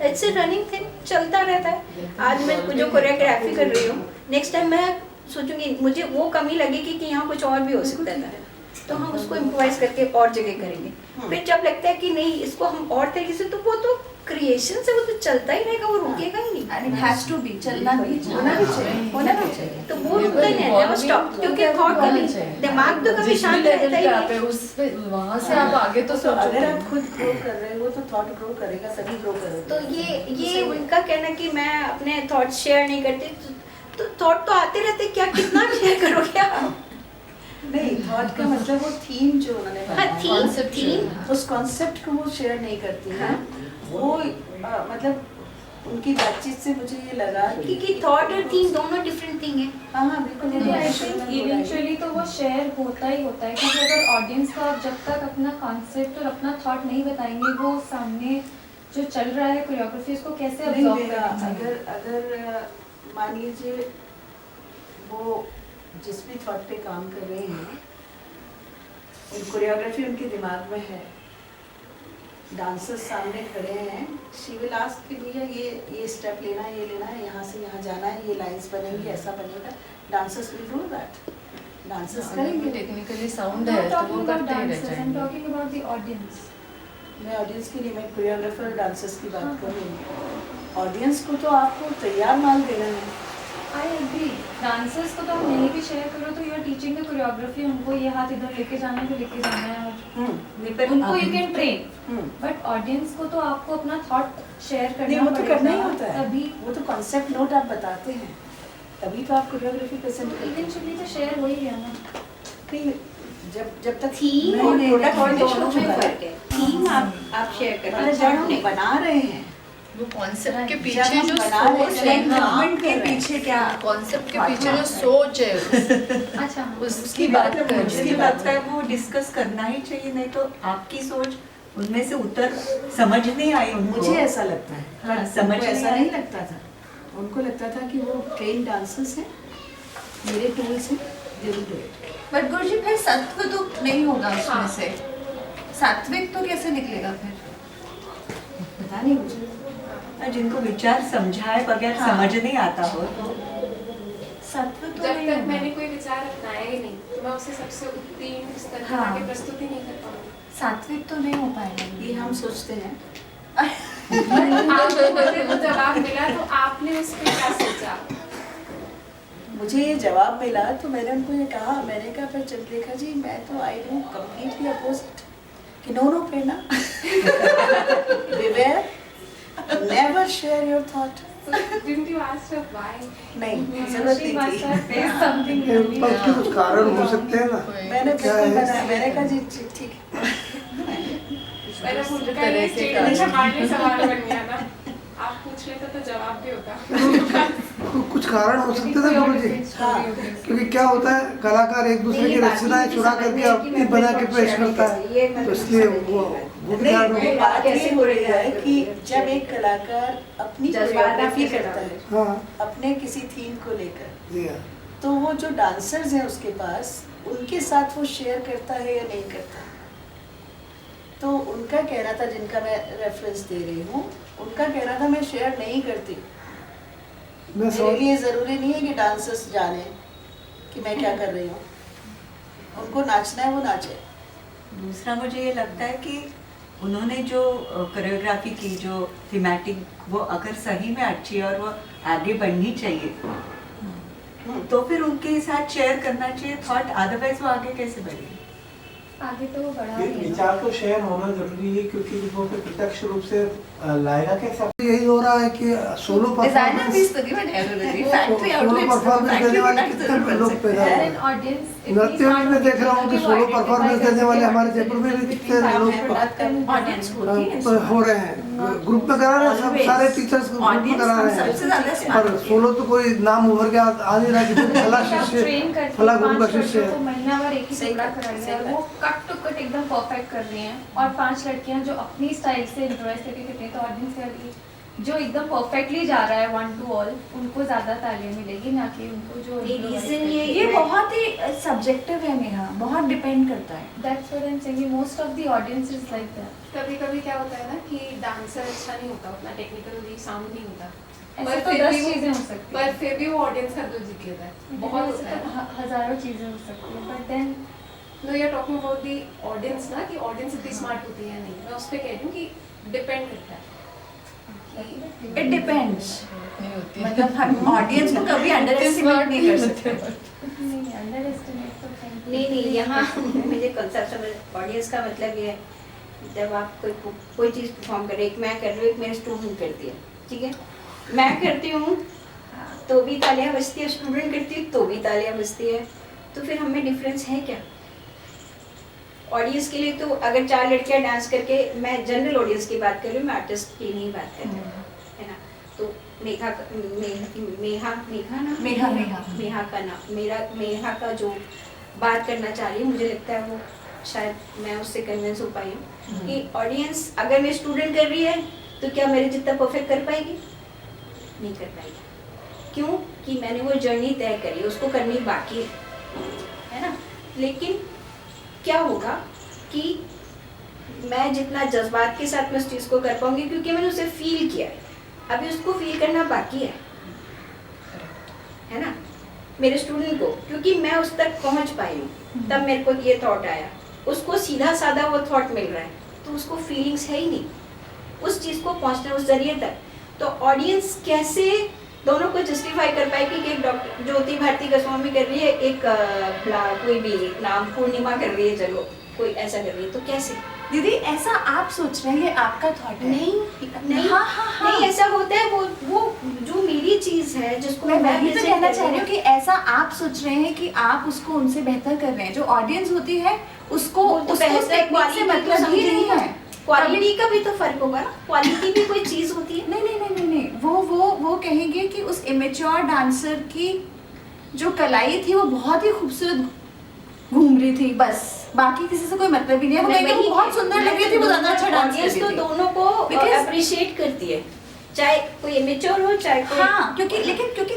इट्स ए रनिंग थिंग, चलता रहता है। आज मैं जो कोरियोग्राफी कर रही हूँ, नेक्स्ट टाइम मैं सोचूंगी मुझे वो कमी लगेगी कि यहाँ कुछ और भी हो सकता था, तो हम उसको इम्प्रोवाइज करके और जगह करेंगे। फिर जब लगता है कि नहीं इसको हम और तरीके से, तो वो तो क्रिएशन से वो तो चलता ही रहेगा, वो रुकेगा ही नहीं। And it has to be, चलना भी होना भी चाहिए, होना भी चाहिए, तो वो रुकता ही नहीं है, वो स्टॉप, क्योंकि थॉट कभी दिमाग तो कभी शांत रहता ही नहीं। उस पे वहाँ से आप आगे तो तो अगर सोचो। आप खुद ग्रो कर रहे हो तो थॉट ग्रो करेगा, सभी ग्रो करेंगे। तो ये उनका कहना कि मैं अपने थॉट शेयर नहीं करती, तो थॉट तो आते रहते, क्या कितना शेयर करोगे आप? नहीं, थॉट का मतलब वो थीम जो उन्होंने हाँ, बनाया, थीम उस कॉन्सेप्ट को वो शेयर नहीं करती है। वो मतलब उनकी बातचीत से मुझे ये लगा क्योंकि थॉट और थीम दोनों डिफरेंट थिंग है। हाँ बिल्कुल। आई थिंक इवेंचुअली तो वो शेयर होता ही होता है, क्योंकि अगर ऑडियंस को आप जब तक अपना कॉन्सेप्ट और अपना थॉट नहीं बताएंगे, वो सामने जो चल रहा है कोरियोग्राफी उसको कैसे नहीं अब्जॉर्ब देगा। करेंगे? अगर मान लीजिए वो जिस भी थॉट पे काम कर रहे हैं, उन कोरियोग्राफी उनके दिमाग में है, डांसर्स सामने खड़े हैं, शी विल आस्क कि भैया ये स्टेप लेना है, ये लेना है, यहाँ से यहाँ जाना है, ये लाइंस बनेंगी, ऐसा बनेगा। Dancers will do that, dancers करेंगे। टेक्निकली साउंड है तो वो करते ही रह जाएंगे। Talking about the audience. मैं ऑडियंस के लिए, मैं कोरियोग्राफर और डांसर्स की बात कर रही हूँ। ऑडियंस को तो आपको तैयार माल देना है। आई एग्री, डांसर्स को तो आप नहीं भी शेयर करो तो you are teaching the choreography, उनको ये हाथ इधर लेके जाना है तो लेके जाना है, और उनको you can train. But audience को तो आपको अपना थॉट शेयर नहीं, करना वो तो पड़ेगा, करना ही होता है, तभी वो तो कॉन्सेप्ट नोट आप बताते हैं, तभी तो आप कोरियोग्राफी प्रेजेंट करते हैं। इवेंचुअली तो शेयर हो ही गया ना। नहीं, जब तक थीम और प्रोडक्ट दोनों में फर्क है। थीम आप शेयर करना मतलब जब हम बना रहे हैं, वो कॉन्सेप्ट के जब पीछे हम जो बना रहे सोच हैं, है ना, movement के पीछे क्या कॉन्सेप्ट के पीछे जो सोच है अच्छा, उसकी बात कर रही मुझे हूँ। लगता है वो डिस्कस करना ही चाहिए, नहीं तो आपकी सोच उनमें से उतर समझ नहीं आई उनको। मुझे ऐसा लगता है, हाँ, पर समझ उनको ऐसा नहीं नहीं लगता था। उनको लगता था कि वो ट्रेन डांसर्स हैं, मेरे टूल्स हैं, they will do it. But गुरुजी फिर सत्व तो नहीं होगा उसमें से, सात्विक तो कैसे निकलेगा फिर? पता नहीं मुझे। जिनको विचार समझाए बगैर समझ नहीं आता हो तो सत्व तो जब नहीं तक होगा। मैंने कोई विचार अपनाया ही नहीं, तो मैं उसे सबसे उत्तीर्ण स्तर पर हाँ। आके प्रस्तुति नहीं कर पाऊंगी। सात्विक तो नहीं हो पाएगा। ये हम सोचते हैं। आप लोगों से वो जवाब मिला तो आपने उस पर क्या सोचा? मुझे ये जवाब मिला तो मैंने उनको ये कहा, मैंने कहा पर चंद्रलेखा जी मैं तो आई डू कम्प्लीटली अपोजिट कि no Prerna, beware, never share your thought. So didn't you ask her why? नहीं, जरूरत She नहीं must थी। have faced something ये really उसके कुछ कारण हो सकते हैं ना। मैंने क्या बिल्कुल है? बताया, मैंने कहा जी ठीक है। मैंने दूसरे उनका तरह ये के स्टेटमेंट कारण। हमारे सवाल बन गया ना, आप पूछ लेते तो जवाब भी होता। कुछ कारण हो सकते थे गुरु जी, क्योंकि क्या होता है कलाकार एक दूसरे की रचनाएं चुरा करके अपनी बना के पेश करता है, तो इसलिए वो भी नहीं, ध्यान वो रखो। बात ये हो रही है कि जब एक कलाकार अपनी कोरियोग्राफी करता है हाँ अपने किसी थीम को लेकर, जी हाँ, तो वो जो डांसर्स हैं उसके पास, उनके साथ वो शेयर करता है या नहीं करता। तो उनका कहना था, जिनका मैं रेफरेंस दे रही हूँ, उनका कहना था मैं शेयर नहीं करती। मैं मेरे समझ लिए ज़रूरी नहीं है कि डांसर्स जाने कि मैं क्या कर रही हूँ, उनको नाचना है वो नाचे। दूसरा मुझे ये लगता है कि उन्होंने जो कोरियोग्राफी की, जो थीमेटिक, वो अगर सही में अच्छी है और वो आगे बढ़नी चाहिए, तो फिर उनके साथ शेयर करना चाहिए थॉट, अदरवाइज वो आगे कैसे बढ़ेगी। आगे तो वो बढ़ा ये रही है ना। विचार तो शेयर होना जरूरी है, क्योंकि वो फिर प्रत्यक्ष रूप से लाएगा कैसे। यही हो रहा है कि सोलो डिजाइनर परफॉर्मेंस पीस तो given everybody factory solo performance देने वाले कितने लोग पैदा हुए हैं। नृत्य में मैं देख रहा हूँ कि सोलो परफॉर्मेंस देने वाले हमारे जयपुर में भी कितने लोग ऑडियंस होती है हो रहे हैं, ग्रुप में करा रहे हैं, सब सारे टीचर्स ग्रुप में करा रहे सबसे ज्यादा हैं, smart पर सोलो तो कोई नाम उभर के आ नहीं रहा कि फला शिष्य ट्रेन करके फला गुरु का 5 शिष्य लड़कियों को है। महीना भर एक ही सही टुकड़ा बात, कराई सही है और बात। वो कट टू कट एकदम परफेक्ट कर रही हैं, और 5 लड़कियां जो अपनी स्टाइल से इम्प्रोवाइज करके करती हैं, तो ऑडियंस के लिए जो एकदम परफेक्टली जा रहा है 1 to all, उनको ज्यादा तालियां मिलेगी, ना कि उनको जो रीजन ये बहुत ही सब्जेक्टिव है नेहा, बहुत डिपेंड करता है। That's what I am saying, most of the audience is like that. कभी कभी क्या होता है ना कि डांसर अच्छा नहीं होता, उतना टेक्निकली साउंड नहीं होता, ऐसे तो 10 चीजें हो सकती पर हैं, फिर भी वो ऑडियंस का दिल जीत लेता है। बहुत ऐसे होता है। तो हजारों चीजें हो सकती हैं, but then no you are talking about the audience ना, कि ऑडियंस इतनी स्मार्ट होती है नहीं, मैं उस पर कह रही हूँ कि डिपेंड करता है। इट डिपेंड्स, नहीं होती है। मतलब हम ऑडियंस को कभी अंडर एस्टिमेट नहीं कर सकते। नहीं अंडर एस्टिमेट तो नहीं यहाँ मुझे कंसेप्ट समझ, ऑडियंस का मतलब ये है, जब आप कोई चीज़ परफॉर्म कर रहे, एक मैं कर रही हूँ, एक मेरे स्टूडेंट करती है, ठीक है, मैं करती हूँ तो भी तालियां बजती है, स्टूडेंट करती है तो भी तालियां बजती है, तो फिर हमें डिफरेंस है क्या। ऑडियंस के लिए तो अगर 4 लड़कियां डांस करके, मैं जनरल ऑडियंस की बात कर रही हूँ, मैं आर्टिस्ट की नहीं बात कर रही हूँ, है ना, तो मेघा का नाम, मेघा का जो बात करना चाह रही हूँ, मुझे लगता है वो शायद मैं उससे कन्विंस हो पाई हूँ कि ऑडियंस अगर मेरी स्टूडेंट कर रही है तो क्या मेरे जितना परफेक्ट कर पाएगी, नहीं कर पाएगी। क्यों कि मैंने वो जर्नी तय करी है, उसको करनी बाकी है ना। लेकिन क्या होगा कि मैं जितना जज्बात के साथ में उस चीज़ को कर पाऊंगी, क्योंकि मैंने उसे फील किया है, अभी उसको फील करना बाकी है ना, मेरे स्टूडेंट को, क्योंकि मैं उस तक पहुंच पाई हूँ, तब मेरे को ये थॉट आया, उसको सीधा साधा वो थॉट मिल रहा है, तो उसको फीलिंग्स है ही नहीं उस चीज़ को पहुंचना उस जरिए तक। तो ऑडियंस कैसे दोनों को जस्टिफाई कर पाएगी कि एक डॉक्टर ज्योति भारती गोस्वामी कर रही है, एक कोई भी नाम पूर्णिमा कर रही है, चलो कोई ऐसा कर रही है, तो कैसे। दीदी ऐसा आप सोच रहे हैं, ये आपका थॉट है? नहीं हाँ, हाँ, हाँ। नहीं ऐसा होता है, वो जो मेरी चीज है जिसको मैं वही तो present कहना कर चाह रही हूँ। हूँ कि ऐसा आप सोच रहे हैं कि आप उसको उनसे बेहतर कर रहे हैं, जो ऑडियंस होती है उसको वो तो उसको पहले उस से टेक्निक से quality तो मतलब ही नहीं समझेगा। है। क्वालिटी का भी तो फर्क होगा ना, क्वालिटी भी कोई चीज होती है। नहीं, वो कहेंगे कि उस इमेच्योर डांसर की जो कलाई थी वो बहुत ही खूबसूरत घूम रही थी, बस बाकी किसी से कोई मतलब ही नहीं है। वो कहेंगे वो बहुत सुंदर लग रही थी, वो ज्यादा अच्छा डांस कर ऑडियंस रही तो थी। दोनों को Because- अप्रिशिएट करती है, चाहे कोई इमेच्योर हो चाहे कोई। हाँ, क्योंकि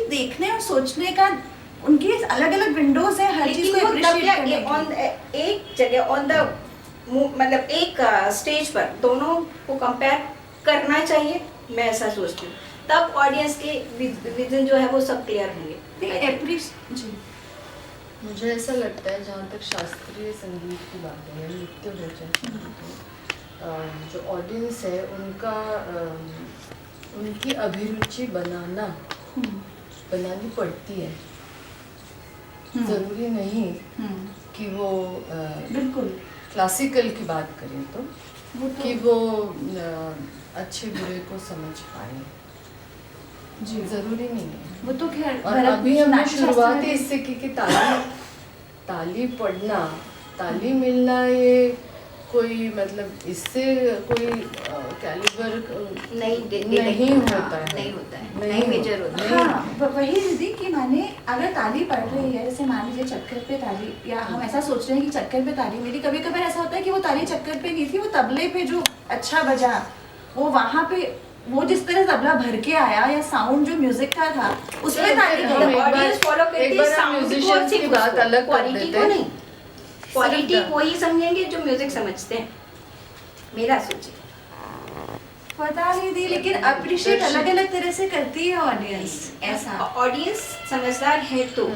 देखने और सोचने का उनकी अलग अलग विंडोज है, हर चीज को लेकिन वो तब अप्रिशिएट क्या करने की। एक जगह ऑन द मतलब एक स्टेज पर दोनों को कंपेयर करना चाहिए, मैं ऐसा सोचती हूँ, तब ऑडियंस के विजन जो है वो सब क्लियर होंगे। जी मुझे ऐसा लगता है, जहाँ तक शास्त्रीय संगीत की बात है, नृत्य हो चाहे, जो ऑडियंस है उनका उनकी अभिरुचि बनानी पड़ती है। ज़रूरी नहीं कि वो बिल्कुल क्लासिकल की बात करें तो वो तो कि वो अच्छे बुरे को समझ पाए, जी ज़रूरी नहीं है। वो तो खैर और भरत अभी हमने नाट्य शुरुआत शास्त्र ही में- इससे की कि ताली पढ़ना, ताली मिलना, ये कोई मतलब इससे कोई कैलिबर नहीं होता है, नहीं होता है, नहीं नहीं मेजर होता है। हाँ वही दीदी कि माने अगर ताली पड़ रही है, जैसे मान लीजिए चक्कर पे ताली, या हम ऐसा सोच रहे हैं कि चक्कर पे ताली मिली, कभी कभार ऐसा होता है कि वो ताली चक्कर पे नहीं थी, वो तबले पे जो अच्छा बजा, वो वहाँ पे वो जिस तरह तबला भर के आया या साउंड जो म्यूजिक का था उसमें ताली हम गई। एक बार- ऑडियंस फॉलो करती एक है बार हम साउंड को, musicians की सिर्फ बात उसको, अलग कर क्वालिटी देते को हैं। नहीं, क्वालिटी सिर्फ को ही समझेंगे जो म्यूजिक समझते हैं, मेरा सोचिए। पता नहीं दी, लेकिन अप्रिशिएट अलग अलग तरह से करती है ऑडियंस। ऐसा ऑडियंस समझदार है तो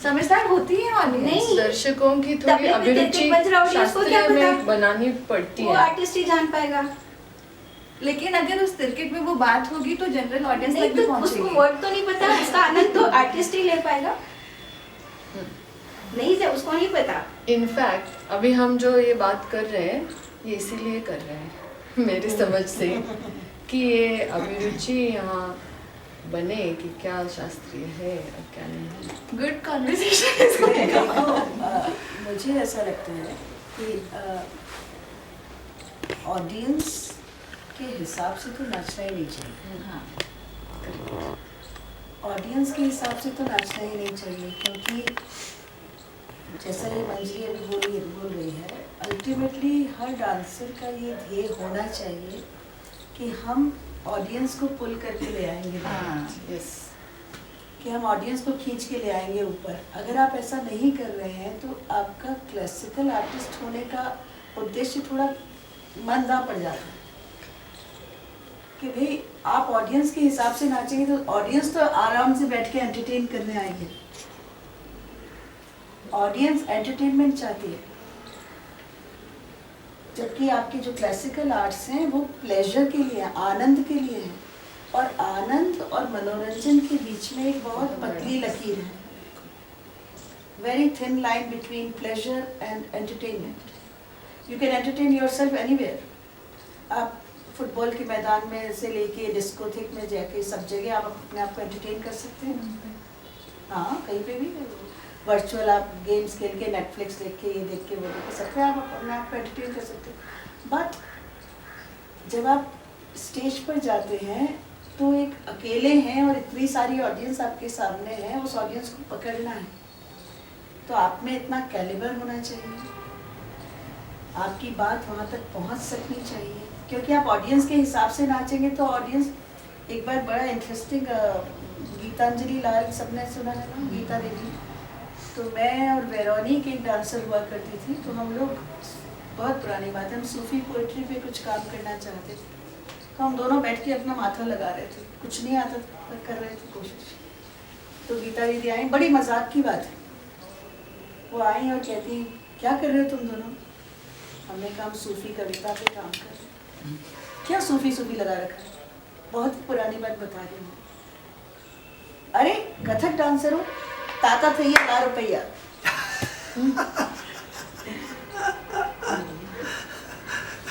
समझदार होती है ऑडियंस। नहीं। दर्शकों की थोड़ी तबले पे अभिरुचि तिल-तिल बज रहा हो, उसको क्या शास्त्रीय पता? में बनानी पड़ती वो है। आर्टिस्ट ही जान पाएगा। लेकिन अगर उस क्रिकेट में वो बात होगी तो जनरल ऑडियंस नहीं तक भी तो उसको पहुंचेगी। वर्ड तो नहीं पता, उसका आनंद तो आर्टिस्ट ही ले पाएगा। नहीं से उसको नहीं पता। इनफैक्ट अभी हम जो ये बात कर रहे हैं, ये इसीलिए कर रहे हैं मेरी समझ से, कि ये अभिरुचि यहाँ बने कि क्या शास्त्रीय है और क्या नहीं। Good conversation. मुझे ऐसा लगता है कि ऑडियंस के हिसाब से तो नाचना ही नहीं चाहिए। हाँ ऑडियंस के हिसाब से तो नाचना ही नहीं चाहिए, क्योंकि जैसा ये मंजरी अभी बोल रही है, अल्टीमेटली हर डांसर का ये ध्येय होना चाहिए कि हम ऑडियंस को पुल करके ले आएंगे, यस, कि हम ऑडियंस को खींच के ले आएंगे ऊपर। अगर आप ऐसा नहीं कर रहे हैं तो आपका क्लासिकल आर्टिस्ट होने का उद्देश्य थोड़ा मंदा पड़ जाता है, कि भाई आप ऑडियंस के हिसाब से नाचेंगे तो ऑडियंस तो आराम से बैठ के एंटरटेन करने आएंगे। ऑडियंस एंटरटेनमेंट चाहती है, जबकि आपके जो क्लासिकल आर्ट्स हैं वो प्लेजर के लिए, आनंद के लिए हैं। और आनंद और मनोरंजन के बीच में एक बहुत पतली लकीर है, very thin line between pleasure and entertainment. You can entertain yourself anywhere. आप फुटबॉल के मैदान में से लेके डिस्कोथेक में जाके सब जगह आप अपने आप को एंटरटेन कर सकते हैं। हाँ, कहीं पे भी वर्चुअल आप गेम्स खेल के, नेटफ्लिक्स देख के, ये देख के, वो देख के, सब पे आप अपने आप को एंटरटेन कर सकते हैं। बट जब आप स्टेज पर जाते हैं तो एक अकेले हैं और इतनी सारी ऑडियंस आपके सामने है, उस ऑडियंस को पकड़ना है, तो आप में इतना कैलिबर होना चाहिए, आपकी बात वहाँ तक पहुँच सकनी चाहिए। क्योंकि आप ऑडियंस के हिसाब से नाचेंगे तो ऑडियंस, एक बार बड़ा इंटरेस्टिंग गीतांजलि लाल सबने सुना है ना, गीता देवी, तो मैं और वेरोनिक एक डांसर हुआ करती थी, तो हम लोग, बहुत पुरानी बात है, हम सूफी पोइट्री पे कुछ काम करना चाहते थे, तो हम दोनों बैठ के अपना माथा लगा रहे थे, कुछ नहीं आता था, कर रहे थे कोशिश। तो गीता दीदी आई, बड़ी मजाक की बात है, वो आई और कहती, क्या कर रहे हो तुम दोनों? हमने कहा हम सूफी कविता पे काम कर रहे हैं। क्या सूफी सूफी लगा रखा है? बहुत ही पुरानी बात बता रही हूँ। अरे कथक डांसर हो, ताता थे ₹1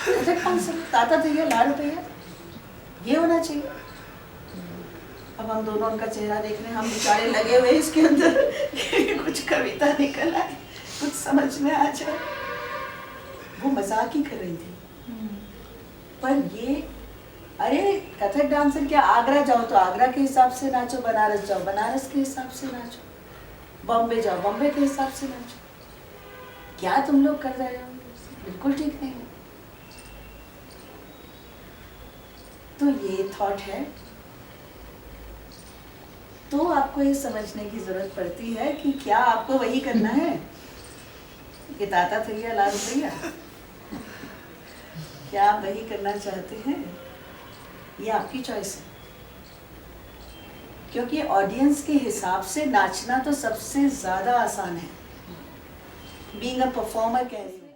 कथक डांसर, ताता थे ₹1 ये होना चाहिए। अब हम दोनों उनका चेहरा देख रहे हैं, हम बेचारे लगे हुए इसके अंदर कुछ कविता निकल आए, कुछ समझ में आ जाए। वो मजाक ही कर रही थी, पर ये, अरे कथक डांसर क्या, आगरा जाओ तो आगरा के हिसाब से नाचो, बनारस जाओ बनारस के हिसाब से नाचो, बॉम्बे जाओ बॉम्बे के हिसाब से नाचो। क्या तुम लोग कर रहे हो? बिल्कुल ठीक नहीं है। तो ये थॉट है, तो आपको ये समझने की जरूरत पड़ती है कि क्या आपको वही करना है कि ताता थैया लाल भैया, क्या आप वही करना चाहते हैं? ये आपकी चॉइस है, क्योंकि ऑडियंस के हिसाब से नाचना तो सबसे ज्यादा आसान है। बीइंग अ परफॉर्मर कह रही हूँ।